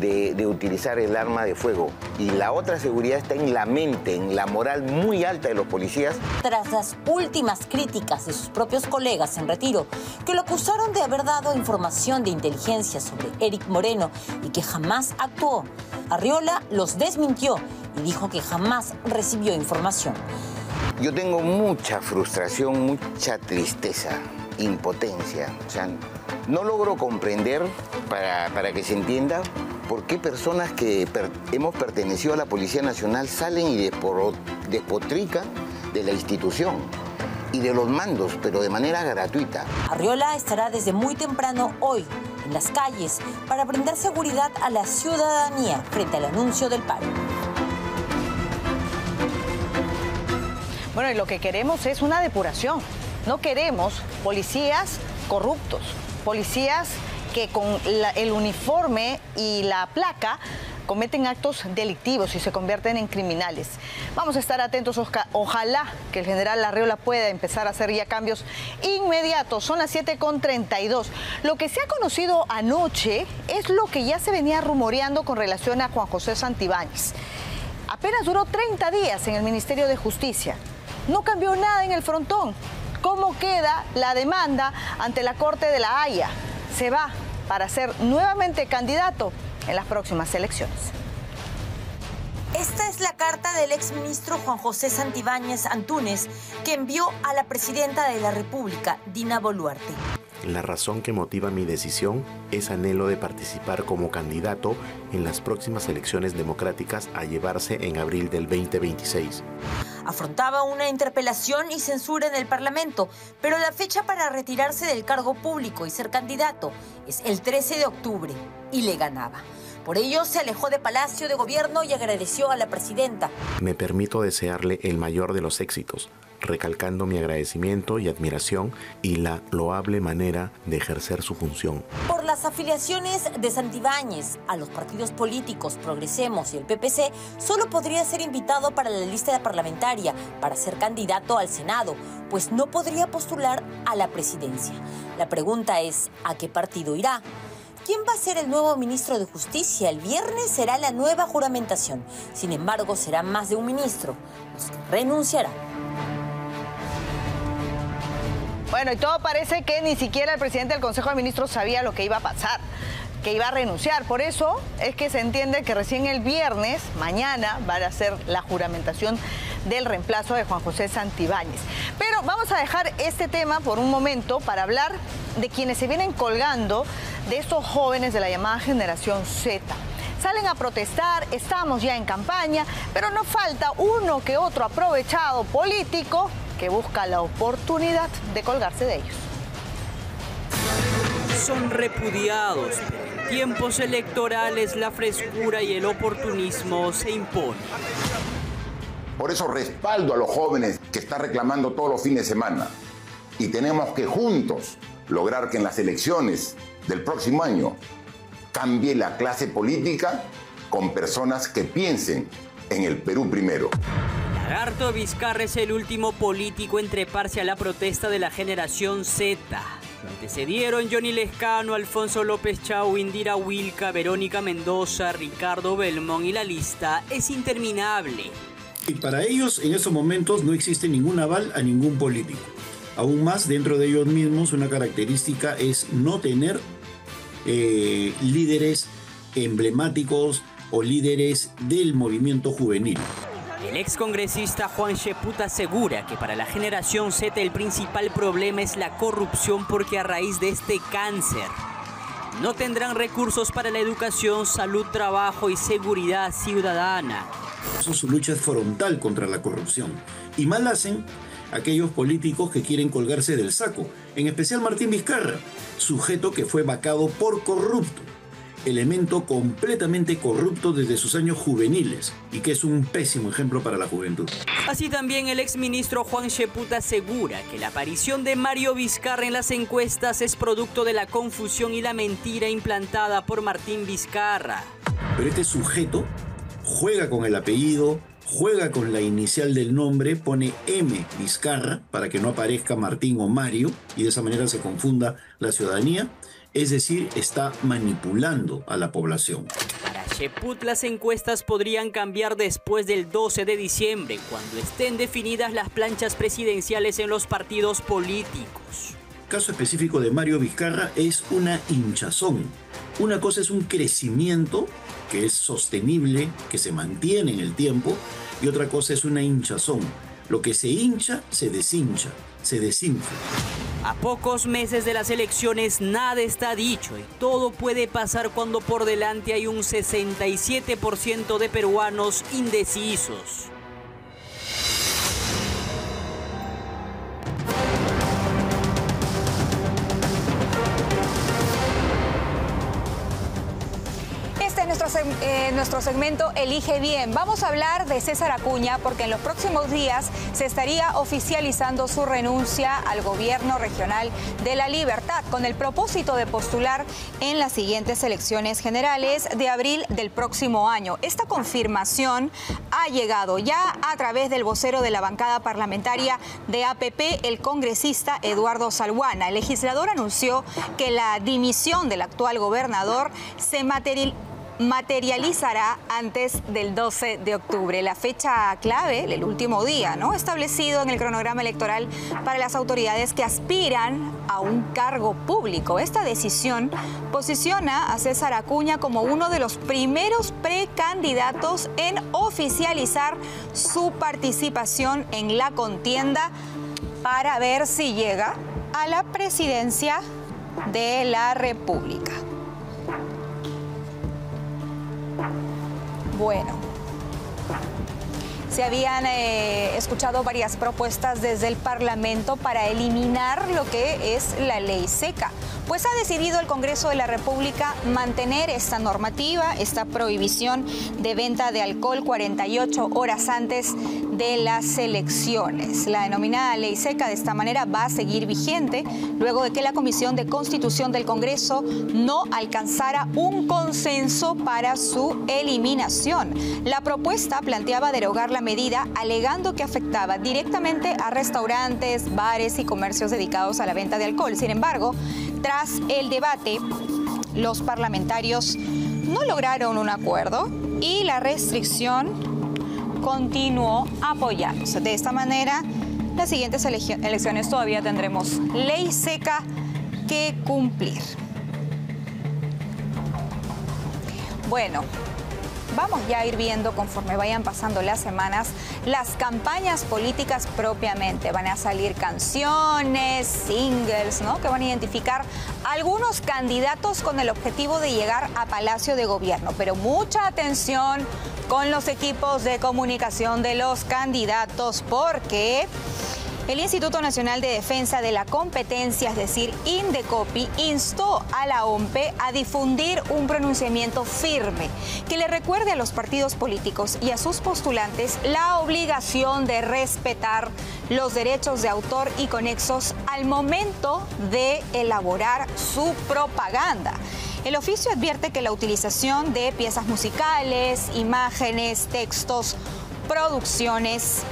de utilizar el arma de fuego. Y la otra seguridad está en la mente, en la moral muy alta de los policías.
Tras las últimas críticas de sus propios colegas en retiro, que lo acusaron de haber dado información de inteligencia sobre Eric Moreno y que jamás actuó, Arriola los desmintió y dijo que jamás recibió información.
Yo tengo mucha frustración, mucha tristeza, impotencia. O sea, no logro comprender, para que se entienda, por qué personas que hemos pertenecido a la Policía Nacional salen y despotrican de la institución y de los mandos, pero de manera gratuita.
Arriola estará desde muy temprano hoy en las calles para brindar seguridad a la ciudadanía frente al anuncio del paro.
Bueno, y lo que queremos es una depuración. No queremos policías corruptos, policías que con el uniforme y la placa cometen actos delictivos y se convierten en criminales. Vamos a estar atentos, ojalá que el general Arriola pueda empezar a hacer ya cambios inmediatos. Son las 7:32. Lo que se ha conocido anoche es lo que ya se venía rumoreando con relación a Juan José Santibáñez. Apenas duró 30 días en el Ministerio de Justicia. No cambió nada en el frontón. ¿Cómo queda la demanda ante la Corte de la Haya? Se va para ser nuevamente candidato en las próximas elecciones.
Esta es la carta del exministro Juan José Santibáñez Antúnez que envió a la presidenta de la República, Dina Boluarte.
La razón que motiva mi decisión es anhelo de participar como candidato en las próximas elecciones democráticas a llevarse en abril del 2026.
Afrontaba una interpelación y censura en el Parlamento, pero la fecha para retirarse del cargo público y ser candidato es el 13 de octubre y le ganaba. Por ello se alejó de Palacio de Gobierno y agradeció a la presidenta.
Me permito desearle el mayor de los éxitos, recalcando mi agradecimiento y admiración y la loable manera de ejercer su función.
Por las afiliaciones de Santibáñez a los partidos políticos Progresemos y el PPC, solo podría ser invitado para la lista parlamentaria para ser candidato al Senado, pues no podría postular a la presidencia. La pregunta es, ¿a qué partido irá? ¿Quién va a ser el nuevo ministro de Justicia? El viernes será la nueva juramentación. Sin embargo, será más de un ministro los que renunciarán.
Bueno, y todo parece que ni siquiera el presidente del Consejo de Ministros sabía lo que iba a pasar, que iba a renunciar. Por eso es que se entiende que recién el viernes, mañana, va a ser la juramentación del reemplazo de Juan José Santibáñez. Pero vamos a dejar este tema por un momento para hablar de quienes se vienen colgando de estos jóvenes de la llamada generación Z. Salen a protestar, estamos ya en campaña, pero no falta uno que otro aprovechado político que busca la oportunidad de colgarse de ellos.
Son repudiados, pero en tiempos electorales la frescura y el oportunismo se imponen.
Por eso respaldo a los jóvenes que están reclamando todos los fines de semana. Y tenemos que juntos lograr que en las elecciones del próximo año cambie la clase política con personas que piensen en el Perú primero.
Lagarto Vizcarra es el último político en treparse a la protesta de la generación Z. Antecedieron Johnny Lescano, Alfonso López Chau, Indira Wilca, Verónica Mendoza, Ricardo Belmont y la lista es interminable.
Y para ellos en estos momentos no existe ningún aval a ningún político. Aún más, dentro de ellos mismos, una característica es no tener líderes emblemáticos o líderes del movimiento juvenil.
El excongresista Juan Sheputa asegura que para la generación Z el principal problema es la corrupción porque a raíz de este cáncer no tendrán recursos para la educación, salud, trabajo y seguridad ciudadana.
Su lucha es frontal contra la corrupción y mal hacen aquellos políticos que quieren colgarse del saco, en especial Martín Vizcarra, sujeto que fue vacado por corrupto, elemento completamente corrupto desde sus años juveniles y que es un pésimo ejemplo para la juventud.
Así también el exministro Juan Sheputa asegura que la aparición de Mario Vizcarra en las encuestas es producto de la confusión y la mentira implantada por Martín Vizcarra.
Pero este sujeto juega con el apellido, juega con la inicial del nombre, pone M. Vizcarra para que no aparezca Martín o Mario y de esa manera se confunda la ciudadanía. Es decir, está manipulando a la población.
Para Cheput, las encuestas podrían cambiar después del 12 de diciembre, cuando estén definidas las planchas presidenciales en los partidos políticos.
El caso específico de Mario Vizcarra es una hinchazón. Una cosa es un crecimiento que es sostenible, que se mantiene en el tiempo, y otra cosa es una hinchazón. Lo que se hincha, se deshincha, se desinfla.
A pocos meses de las elecciones nada está dicho y todo puede pasar cuando por delante hay un 67% de peruanos indecisos.
Nuestro segmento Elige Bien. Vamos a hablar de César Acuña porque en los próximos días se estaría oficializando su renuncia al gobierno regional de La Libertad con el propósito de postular en las siguientes elecciones generales de abril del próximo año. Esta confirmación ha llegado ya a través del vocero de la bancada parlamentaria de APP, el congresista Eduardo Salguana. El legislador anunció que la dimisión del actual gobernador se materializará antes del 12 de octubre, la fecha clave, el último día, ¿no?, establecido en el cronograma electoral para las autoridades que aspiran a un cargo público. Esta decisión posiciona a César Acuña como uno de los primeros precandidatos en oficializar su participación en la contienda para ver si llega a la presidencia de la República. Bueno, se habían escuchado varias propuestas desde el Parlamento para eliminar lo que es la ley seca. Pues ha decidido el Congreso de la República mantener esta normativa, esta prohibición de venta de alcohol 48 horas antes de las elecciones. La denominada ley seca de esta manera va a seguir vigente luego de que la Comisión de Constitución del Congreso no alcanzara un consenso para su eliminación. La propuesta planteaba derogar la medida alegando que afectaba directamente a restaurantes, bares y comercios dedicados a la venta de alcohol. Sin embargo, tras el debate, los parlamentarios no lograron un acuerdo y la restricción continuó apoyándose. De esta manera, las siguientes elecciones todavía tendremos ley seca que cumplir. Bueno, vamos ya a ir viendo conforme vayan pasando las semanas las campañas políticas propiamente. Van a salir canciones, singles, ¿no?, que van a identificar algunos candidatos con el objetivo de llegar a Palacio de Gobierno. Pero mucha atención con los equipos de comunicación de los candidatos porque el Instituto Nacional de Defensa de la Competencia, es decir, Indecopi, instó a la OMPE a difundir un pronunciamiento firme que le recuerde a los partidos políticos y a sus postulantes la obligación de respetar los derechos de autor y conexos al momento de elaborar su propaganda. El oficio advierte que la utilización de piezas musicales, imágenes, textos, producciones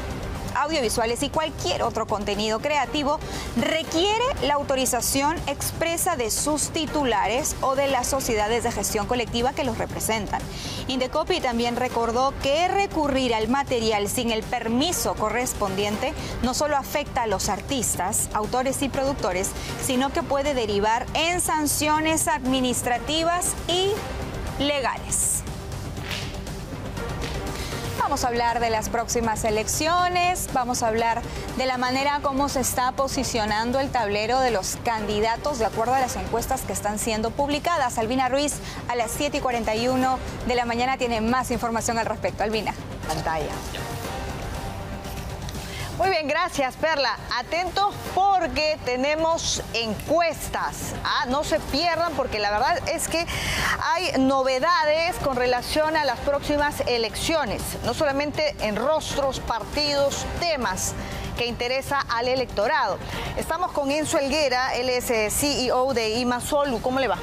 audiovisuales y cualquier otro contenido creativo requiere la autorización expresa de sus titulares o de las sociedades de gestión colectiva que los representan. Indecopi también recordó que recurrir al material sin el permiso correspondiente no solo afecta a los artistas, autores y productores, sino que puede derivar en sanciones administrativas y legales. Vamos a hablar de las próximas elecciones, vamos a hablar de la manera como se está posicionando el tablero de los candidatos de acuerdo a las encuestas que están siendo publicadas. Albina Ruiz, a las 7:41 de la mañana, tiene más información al respecto. Albina.
Pantalla. Muy bien, gracias, Perla. Atentos porque tenemos encuestas. No se pierdan porque la verdad es que hay novedades con relación a las próximas elecciones. No solamente en rostros, partidos, temas que interesa al electorado. Estamos con Enzo Helguera, él es CEO de IMASOLU. ¿Cómo le va?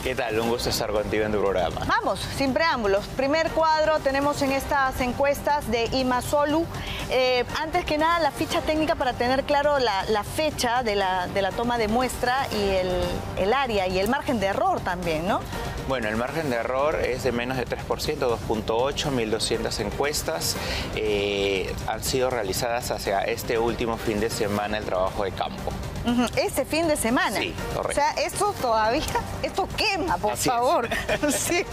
¿Qué tal? Un gusto estar contigo en tu programa.
Vamos, sin preámbulos. Primer cuadro tenemos en estas encuestas de IMASOLU. Antes que nada, la ficha técnica para tener claro la fecha de la toma de muestra y el área y el margen de error también, ¿no?
Bueno, el margen de error es de menos de 3%, 2.8, 1.200 encuestas. Han sido realizadas hacia este último fin de semana el trabajo de campo.
Este fin de semana.
Sí, correcto.
O sea, esto quema, por favor. Sí.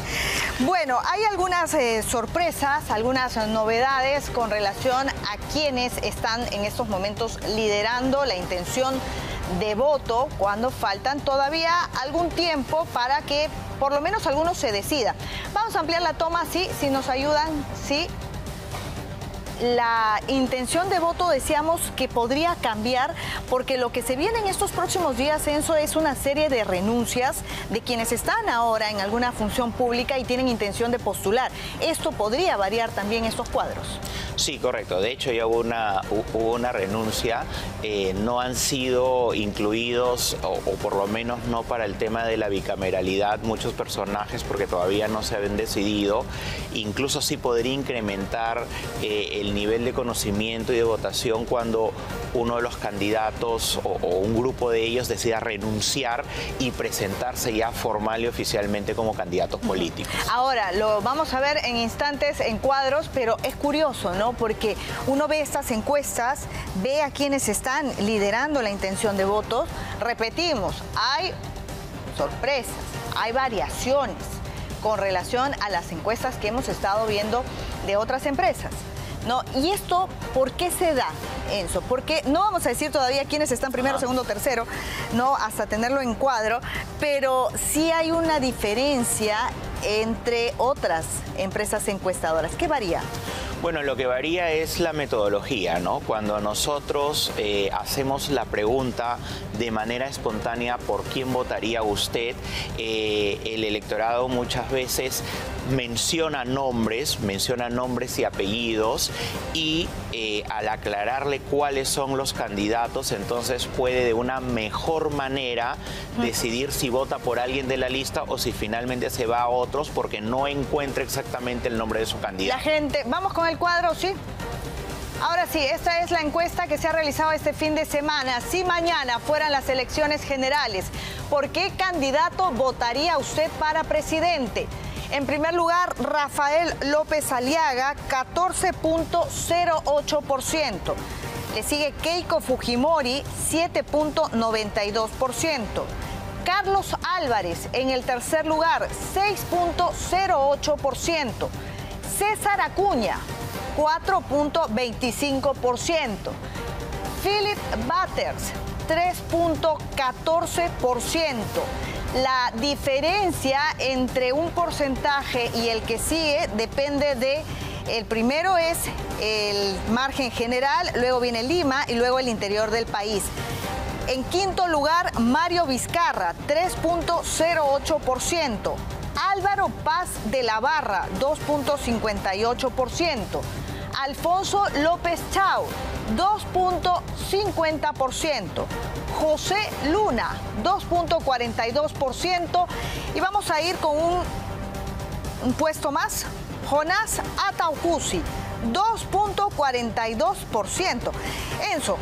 Bueno, hay algunas sorpresas, algunas novedades con relación a quienes están en estos momentos liderando la intención de voto cuando faltan todavía algún tiempo para que por lo menos algunos se decida. Vamos a ampliar la toma, sí, si nos ayudan, sí. La intención de voto decíamos que podría cambiar porque lo que se viene en estos próximos días, Enzo, es una serie de renuncias de quienes están ahora en alguna función pública y tienen intención de postular. Esto podría variar también estos cuadros.
Sí, correcto. De hecho, ya hubo una renuncia. No han sido incluidos, o por lo menos no para el tema de la bicameralidad, muchos personajes porque todavía no se habían decidido. Incluso sí podría incrementar el nivel de conocimiento y de votación cuando uno de los candidatos o un grupo de ellos decida renunciar y presentarse ya formal y oficialmente como candidatos políticos.
Ahora, lo vamos a ver en instantes en cuadros, pero es curioso, ¿no? Porque uno ve estas encuestas, ve a quienes están liderando la intención de votos. Repetimos, hay sorpresas, hay variaciones con relación a las encuestas que hemos estado viendo de otras empresas, ¿no? ¿Y esto por qué se da, Enzo? Porque no vamos a decir todavía quiénes están primero, segundo, tercero, ¿no? Hasta tenerlo en cuadro, pero sí hay una diferencia entre otras empresas encuestadoras. ¿Qué varía?
Bueno, lo que varía es la metodología, ¿no? Cuando nosotros hacemos la pregunta de manera espontánea por quién votaría usted, el electorado muchas veces menciona nombres y apellidos y al aclararle cuáles son los candidatos, entonces puede de una mejor manera decidir si vota por alguien de la lista o si finalmente se va a otros porque no encuentra exactamente el nombre de su candidato.
La gente, vamos con el cuadro, ¿sí? Ahora sí, esta es la encuesta que se ha realizado este fin de semana. Si mañana fueran las elecciones generales, ¿por qué candidato votaría usted para presidente? En primer lugar, Rafael López Aliaga, 14.08%. Le sigue Keiko Fujimori, 7.92%. Carlos Álvarez en el tercer lugar, 6.08%. César Acuña, 4.25%. Philip Butters, 3.14%. La diferencia entre un porcentaje y el que sigue depende de, el primero es el margen general, luego viene Lima y luego el interior del país. En quinto lugar, Mario Vizcarra, 3.08%. Álvaro Paz de la Barra, 2.58%. Alfonso López Chao, 2.50%. José Luna, 2.42%. Y vamos a ir con un puesto más. Jonás Ataucusi, 2.42%. Enzo,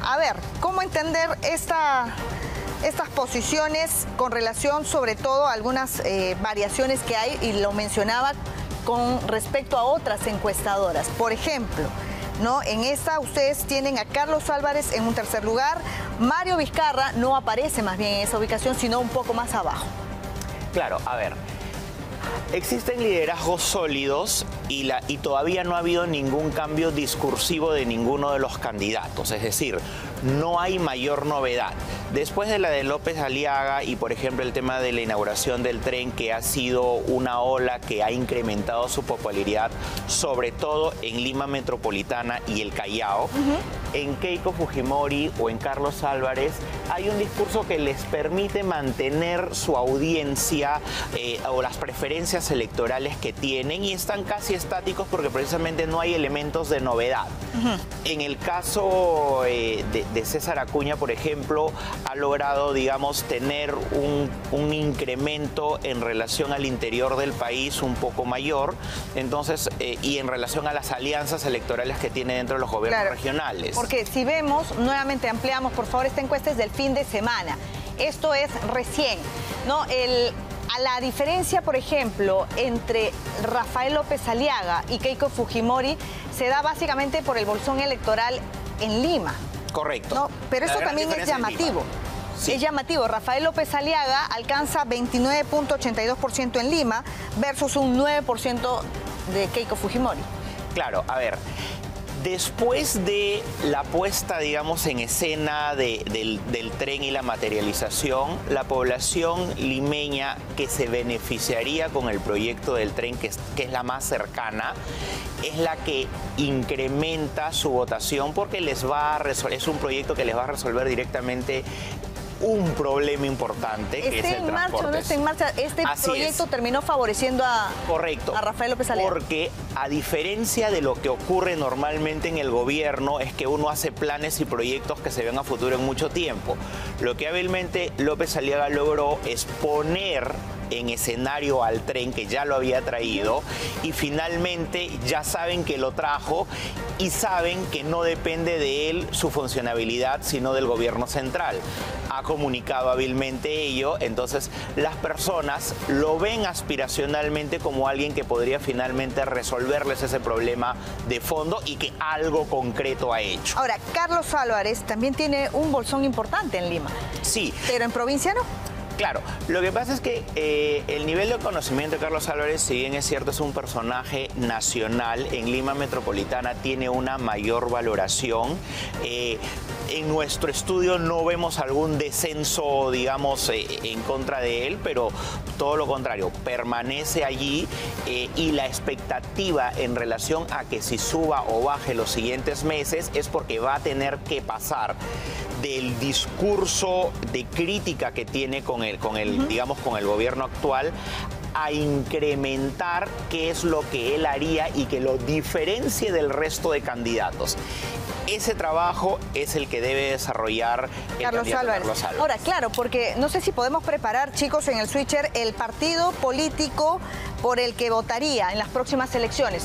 a ver, ¿cómo entender estas posiciones con relación sobre todo a algunas variaciones que hay? Y lo mencionaba con respecto a otras encuestadoras. Por ejemplo, ¿no? En esta ustedes tienen a Carlos Álvarez en un tercer lugar. Mario Vizcarra no aparece más bien en esa ubicación, sino un poco más abajo.
Claro, a ver. Existen liderazgos sólidos y todavía no ha habido ningún cambio discursivo de ninguno de los candidatos. Es decir, no hay mayor novedad. Después de la de López Aliaga y, por ejemplo, el tema de la inauguración del tren, que ha sido una ola que ha incrementado su popularidad, sobre todo en Lima Metropolitana y el Callao, en Keiko Fujimori o en Carlos Álvarez hay un discurso que les permite mantener su audiencia o las preferencias electorales que tienen, y están casi estáticos porque precisamente no hay elementos de novedad. En el caso de César Acuña, por ejemplo, ha logrado, digamos, tener un incremento en relación al interior del país un poco mayor, entonces, y en relación a las alianzas electorales que tiene dentro de los gobiernos regionales.
Porque si vemos, nuevamente ampliamos, por favor, esta encuesta es del fin de semana. Esto es recién, ¿no? A la diferencia, por ejemplo, entre Rafael López Aliaga y Keiko Fujimori se da básicamente por el bolsón electoral en Lima.
Correcto.
¿No? Pero eso también es llamativo. Sí. Es llamativo. Rafael López Aliaga alcanza 29.82% en Lima versus un 9% de Keiko Fujimori.
Claro, a ver. Después de la puesta, digamos, en escena del tren y la materialización, la población limeña que se beneficiaría con el proyecto del tren, que es la más cercana, es la que incrementa su votación porque les va a es un proyecto que les va a resolver directamente un problema importante, que es el transporte.
¿No está en marcha? Este proyecto terminó favoreciendo a Rafael López Aliaga.
Porque a diferencia de lo que ocurre normalmente en el gobierno, es que uno hace planes y proyectos que se ven a futuro en mucho tiempo. Lo que hábilmente López Aliaga logró es poner en escenario al tren que ya lo había traído y finalmente ya saben que lo trajo y saben que no depende de él su funcionabilidad, sino del gobierno central. Ha comunicado hábilmente ello, entonces las personas lo ven aspiracionalmente como alguien que podría finalmente resolverles ese problema de fondo y que algo concreto ha hecho.
Ahora, Carlos Álvarez también tiene un bolsón importante en Lima.
Sí.
¿Pero en provincia no?
Claro, lo que pasa es que el nivel de conocimiento de Carlos Álvarez, si bien es cierto, es un personaje nacional, en Lima Metropolitana tiene una mayor valoración. En nuestro estudio no vemos algún descenso, digamos, en contra de él, pero todo lo contrario, permanece allí y la expectativa en relación a que si suba o baje los siguientes meses es porque va a tener que pasar del discurso de crítica que tiene con el gobierno actual a incrementar qué es lo que él haría y que lo diferencie del resto de candidatos. Ese trabajo es el que debe desarrollar
Carlos Álvarez. Ahora, claro, porque no sé si podemos preparar, chicos, en el switcher el partido político por el que votaría en las próximas elecciones.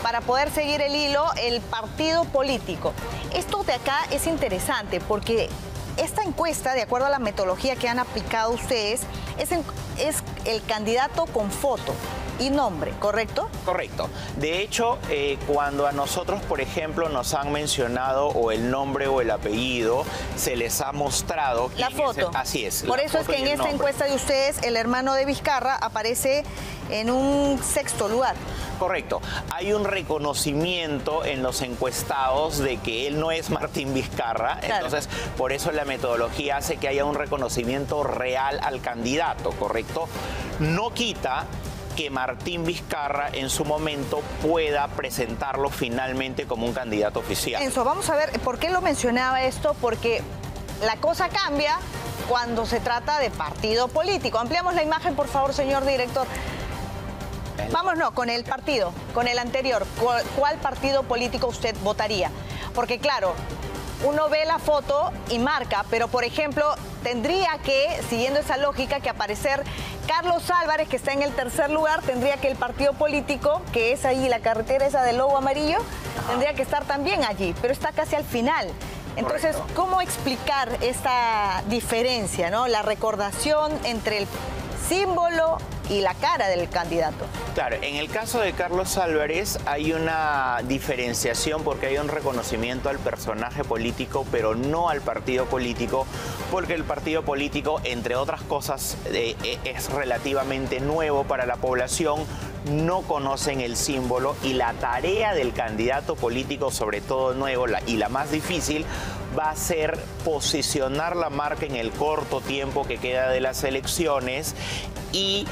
Para poder seguir el hilo, el partido político. Esto de acá es interesante porque esta encuesta, de acuerdo a la metodología que han aplicado ustedes, es el candidato con foto y nombre, ¿correcto?
Correcto. De hecho, cuando a nosotros, por ejemplo, nos han mencionado o el nombre o el apellido, se les ha mostrado
la foto.
Así es.
Por eso es que en esta encuesta de ustedes, el hermano de Vizcarra aparece en un sexto lugar.
Correcto. Hay un reconocimiento en los encuestados de que él no es Martín Vizcarra, claro. Entonces por eso la metodología hace que haya un reconocimiento real al candidato, ¿correcto? No quita que Martín Vizcarra en su momento pueda presentarlo finalmente como un candidato oficial.
Enzo, vamos a ver, ¿por qué lo mencionaba esto? Porque la cosa cambia cuando se trata de partido político. Ampliamos la imagen, por favor, señor director. Vámonos con el partido, con el anterior. ¿Cuál partido político usted votaría? Porque claro, uno ve la foto y marca, pero por ejemplo, tendría que, siguiendo esa lógica, que aparecer Carlos Álvarez, que está en el tercer lugar, tendría que el partido político, que es ahí la carretera esa del logo amarillo, tendría que estar también allí, pero está casi al final. Entonces, correcto. ¿Cómo explicar esta diferencia, ¿no? La recordación entre el símbolo y la cara del candidato.
Claro, en el caso de Carlos Álvarez hay una diferenciación porque hay un reconocimiento al personaje político, pero no al partido político, porque el partido político, entre otras cosas, es relativamente nuevo para la población, no conocen el símbolo y la tarea del candidato político, sobre todo nuevo y la más difícil, va a ser posicionar la marca en el corto tiempo que queda de las elecciones y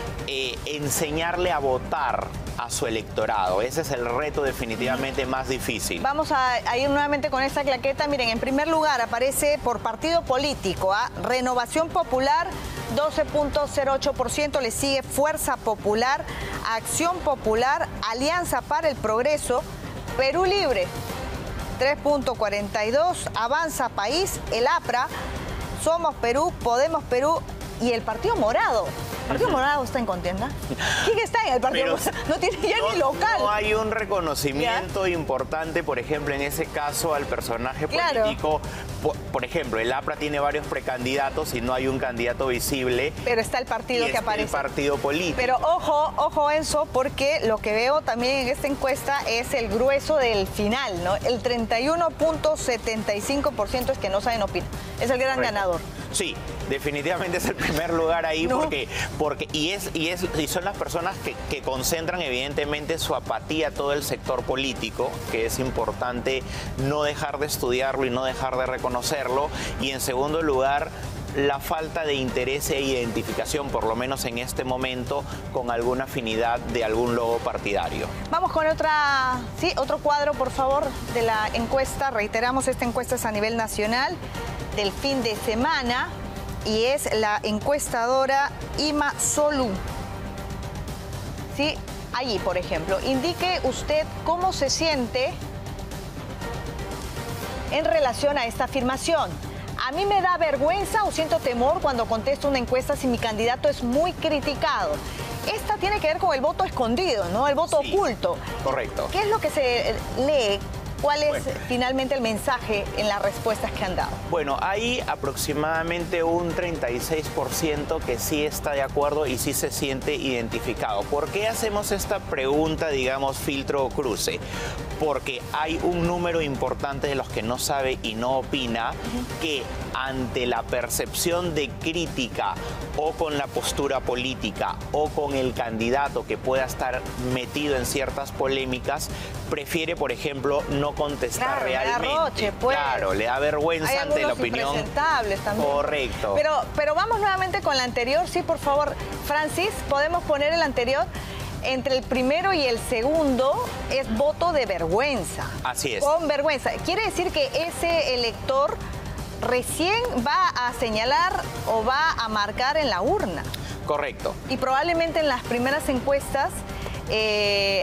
enseñarle a votar a su electorado. Ese es el reto definitivamente más difícil.
Vamos a ir nuevamente con esta claqueta. Miren, en primer lugar aparece por partido político, Renovación Popular, 12.08%, le sigue Fuerza Popular, Acción Popular, Alianza para el Progreso, Perú Libre, 3.42, Avanza País, el APRA, Somos Perú, Podemos Perú y el Partido Morado. ¿El Partido Morado está en contienda? ¿Quién está en el Partido Morado? No tiene ya ni local.
No hay un reconocimiento importante, por ejemplo, en ese caso al personaje político. Por ejemplo, el APRA tiene varios precandidatos y no hay un candidato visible.
Pero está el partido que aparece.
El partido político.
Pero ojo Enzo, porque lo que veo también en esta encuesta es el grueso del final, ¿no? El 31.75% es que no saben opinar. Es el gran ganador.
Sí, definitivamente es el primer lugar ahí porque y son las personas que concentran evidentemente su apatía a todo el sector político, que es importante no dejar de estudiarlo y no dejar de reconocerlo. Y en segundo lugar, la falta de interés e identificación, por lo menos en este momento, con alguna afinidad de algún logo partidario.
Vamos con otro cuadro, por favor, de la encuesta. Reiteramos, esta encuesta es a nivel nacional del fin de semana y es la encuestadora Ima Solú. Sí, allí, por ejemplo, indique usted cómo se siente en relación a esta afirmación. A mí me da vergüenza o siento temor cuando contesto una encuesta si mi candidato es muy criticado. Esta tiene que ver con el voto escondido, ¿no? El voto oculto.
Correcto.
¿Qué es lo que se lee? ¿Cuál es finalmente el mensaje en las respuestas que han dado?
Bueno, hay aproximadamente un 36% que sí está de acuerdo y sí se siente identificado. ¿Por qué hacemos esta pregunta, digamos, filtro o cruce? Porque hay un número importante de los que no sabe y no opina que ante la percepción de crítica o con la postura política o con el candidato que pueda estar metido en ciertas polémicas, prefiere, por ejemplo, no contestar realmente.
Le da roche, pues.
Claro, le da vergüenza ante la opinión.
Impresentables también.
Correcto.
Pero vamos nuevamente con la anterior. Sí, por favor, Francis, ¿podemos poner el anterior? Entre el primero y el segundo es voto de vergüenza.
Así es.
Con vergüenza. Quiere decir que ese elector recién va a señalar o va a marcar en la urna.
Correcto.
Y probablemente en las primeras encuestas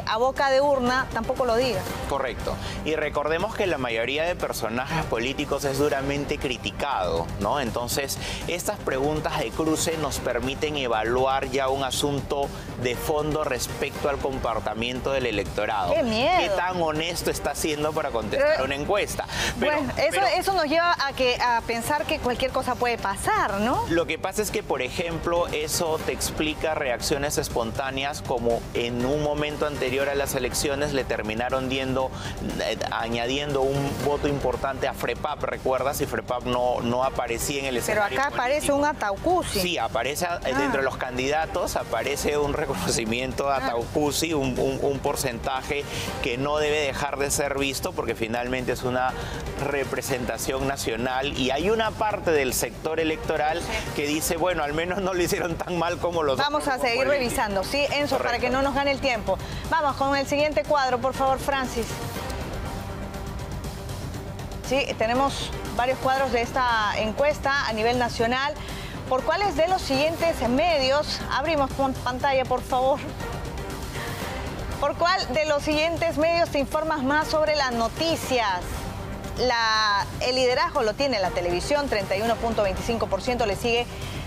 a boca de urna tampoco lo diga.
Correcto. Y recordemos que la mayoría de personajes políticos es duramente criticado, ¿no? Entonces, estas preguntas de cruce nos permiten evaluar ya un asunto de fondo respecto al comportamiento del electorado.
¡Qué miedo!
¿Qué tan honesto está siendo para contestar una encuesta?
Bueno, eso nos lleva a pensar que cualquier cosa puede pasar, ¿no?
Lo que pasa es que, por ejemplo, eso te explica reacciones espontáneas como en un momento anterior a las elecciones le terminaron añadiendo un voto importante a FREPAP, ¿recuerdas? Y FREPAP no aparecía en el escenario
Pero acá
político.
aparece un Ataucusi.
Sí, aparece dentro de los candidatos, aparece un reconocimiento a Ataucusi, un porcentaje que no debe dejar de ser visto porque finalmente es una representación nacional y hay una parte del sector electoral que dice, bueno, al menos no lo hicieron tan mal como los
Vamos a seguir revisando, ¿sí, Enzo? Correcto. Para que no nos gane el tiempo. Vamos con el siguiente cuadro, por favor, Francis. Sí, tenemos varios cuadros de esta encuesta a nivel nacional. ¿Por cuáles de los siguientes medios? Abrimos pantalla, por favor. ¿Por cuál de los siguientes medios te informas más sobre las noticias? El liderazgo lo tiene la televisión, 31.25%, le sigue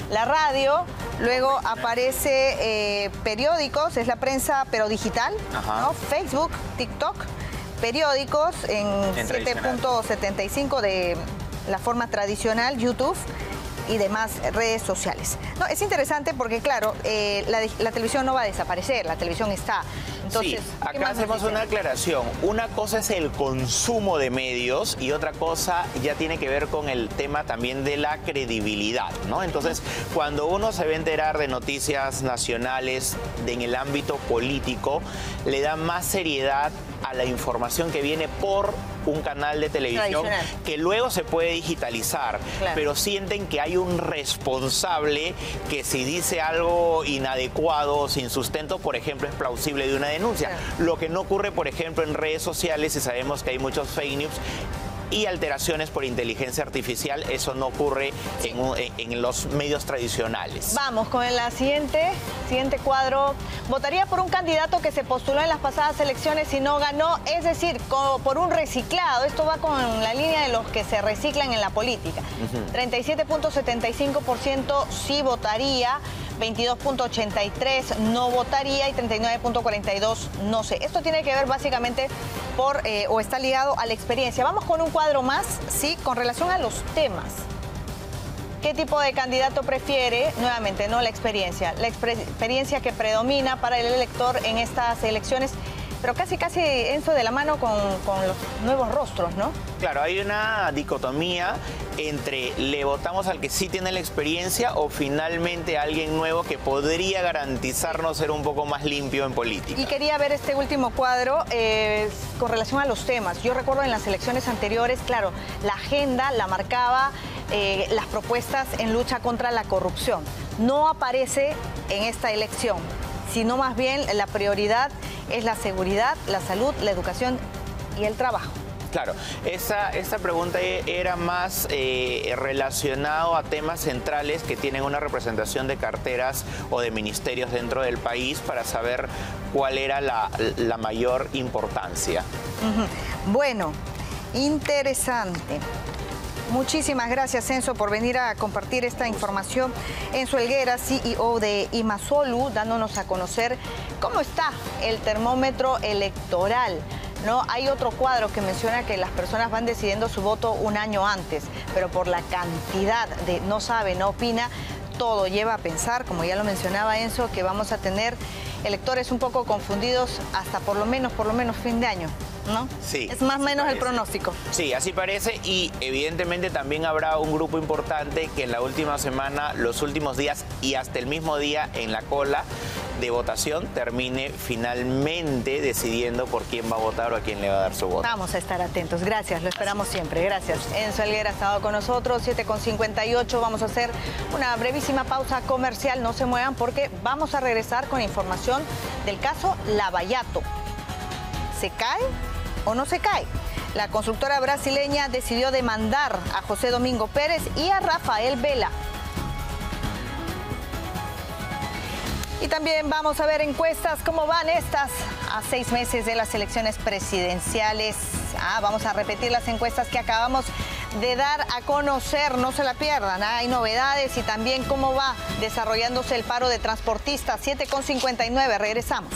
la radio, luego aparece periódicos, es la prensa pero digital, ¿no? Facebook, TikTok, periódicos en 7.75 de la forma tradicional, YouTube y demás redes sociales. No, es interesante porque, claro, la televisión no va a desaparecer, la televisión está. Entonces,
sí, acá hacemos una aclaración. Una cosa es el consumo de medios y otra cosa ya tiene que ver con el tema también de la credibilidad, ¿no? Entonces, cuando uno se va a enterar de noticias nacionales en el ámbito político, le da más seriedad a la información que viene por un canal de televisión que luego se puede digitalizar, pero sienten que hay un responsable que si dice algo inadecuado o sin sustento, por ejemplo, es plausible de una denuncia. Lo que no ocurre, por ejemplo, en redes sociales, y sabemos que hay muchos fake news, y alteraciones por inteligencia artificial. Eso no ocurre en los medios tradicionales.
Vamos con el siguiente cuadro. Votaría por un candidato que se postuló en las pasadas elecciones y no ganó, es decir, por un reciclado. Esto va con la línea de los que se reciclan en la política. 37.75% sí votaría, 22.83% no votaría y 39.42% no sé. Esto tiene que ver básicamente o está ligado a la experiencia. Vamos con un cuadro más, sí, con relación a los temas. ¿Qué tipo de candidato prefiere? Nuevamente, no la experiencia. La experiencia que predomina para el elector en estas elecciones, pero casi Enzo, de la mano con los nuevos rostros, ¿no?
Claro, hay una dicotomía entre le votamos al que sí tiene la experiencia o finalmente a alguien nuevo que podría garantizarnos ser un poco más limpio en política.
Y quería ver este último cuadro con relación a los temas. Yo recuerdo en las elecciones anteriores, claro, la agenda la marcaba las propuestas en lucha contra la corrupción. No aparece en esta elección, sino más bien la prioridad es la seguridad, la salud, la educación y el trabajo.
Claro, esta pregunta era más relacionado a temas centrales que tienen una representación de carteras o de ministerios dentro del país para saber cuál era la mayor importancia.
Bueno, interesante. Muchísimas gracias, Enzo, por venir a compartir esta información. Enzo Helguera, CEO de Imasolu, dándonos a conocer cómo está el termómetro electoral, ¿no? Hay otro cuadro que menciona que las personas van decidiendo su voto un año antes, pero por la cantidad de no sabe, no opina, todo lleva a pensar, como ya lo mencionaba Enzo, que vamos a tener electores un poco confundidos hasta por lo menos fin de año, ¿no?
Sí.
Es más o menos el pronóstico.
Sí, así parece, y evidentemente también habrá un grupo importante que en la última semana, los últimos días y hasta el mismo día en la cola de votación termine finalmente decidiendo por quién va a votar o a quién le va a dar su voto.
Vamos a estar atentos, gracias, lo esperamos siempre, gracias. Enzo Helguera ha estado con nosotros, 7:58, vamos a hacer una brevísima pausa comercial, no se muevan porque vamos a regresar con información del caso Lavallato. ¿Se cae o no se cae? La constructora brasileña decidió demandar a José Domingo Pérez y a Rafael Vela. Y también vamos a ver encuestas, cómo van estas a 6 meses de las elecciones presidenciales. Vamos a repetir las encuestas que acabamos de dar a conocer, no se la pierdan. Hay novedades y también cómo va desarrollándose el paro de transportistas. 7:59, regresamos.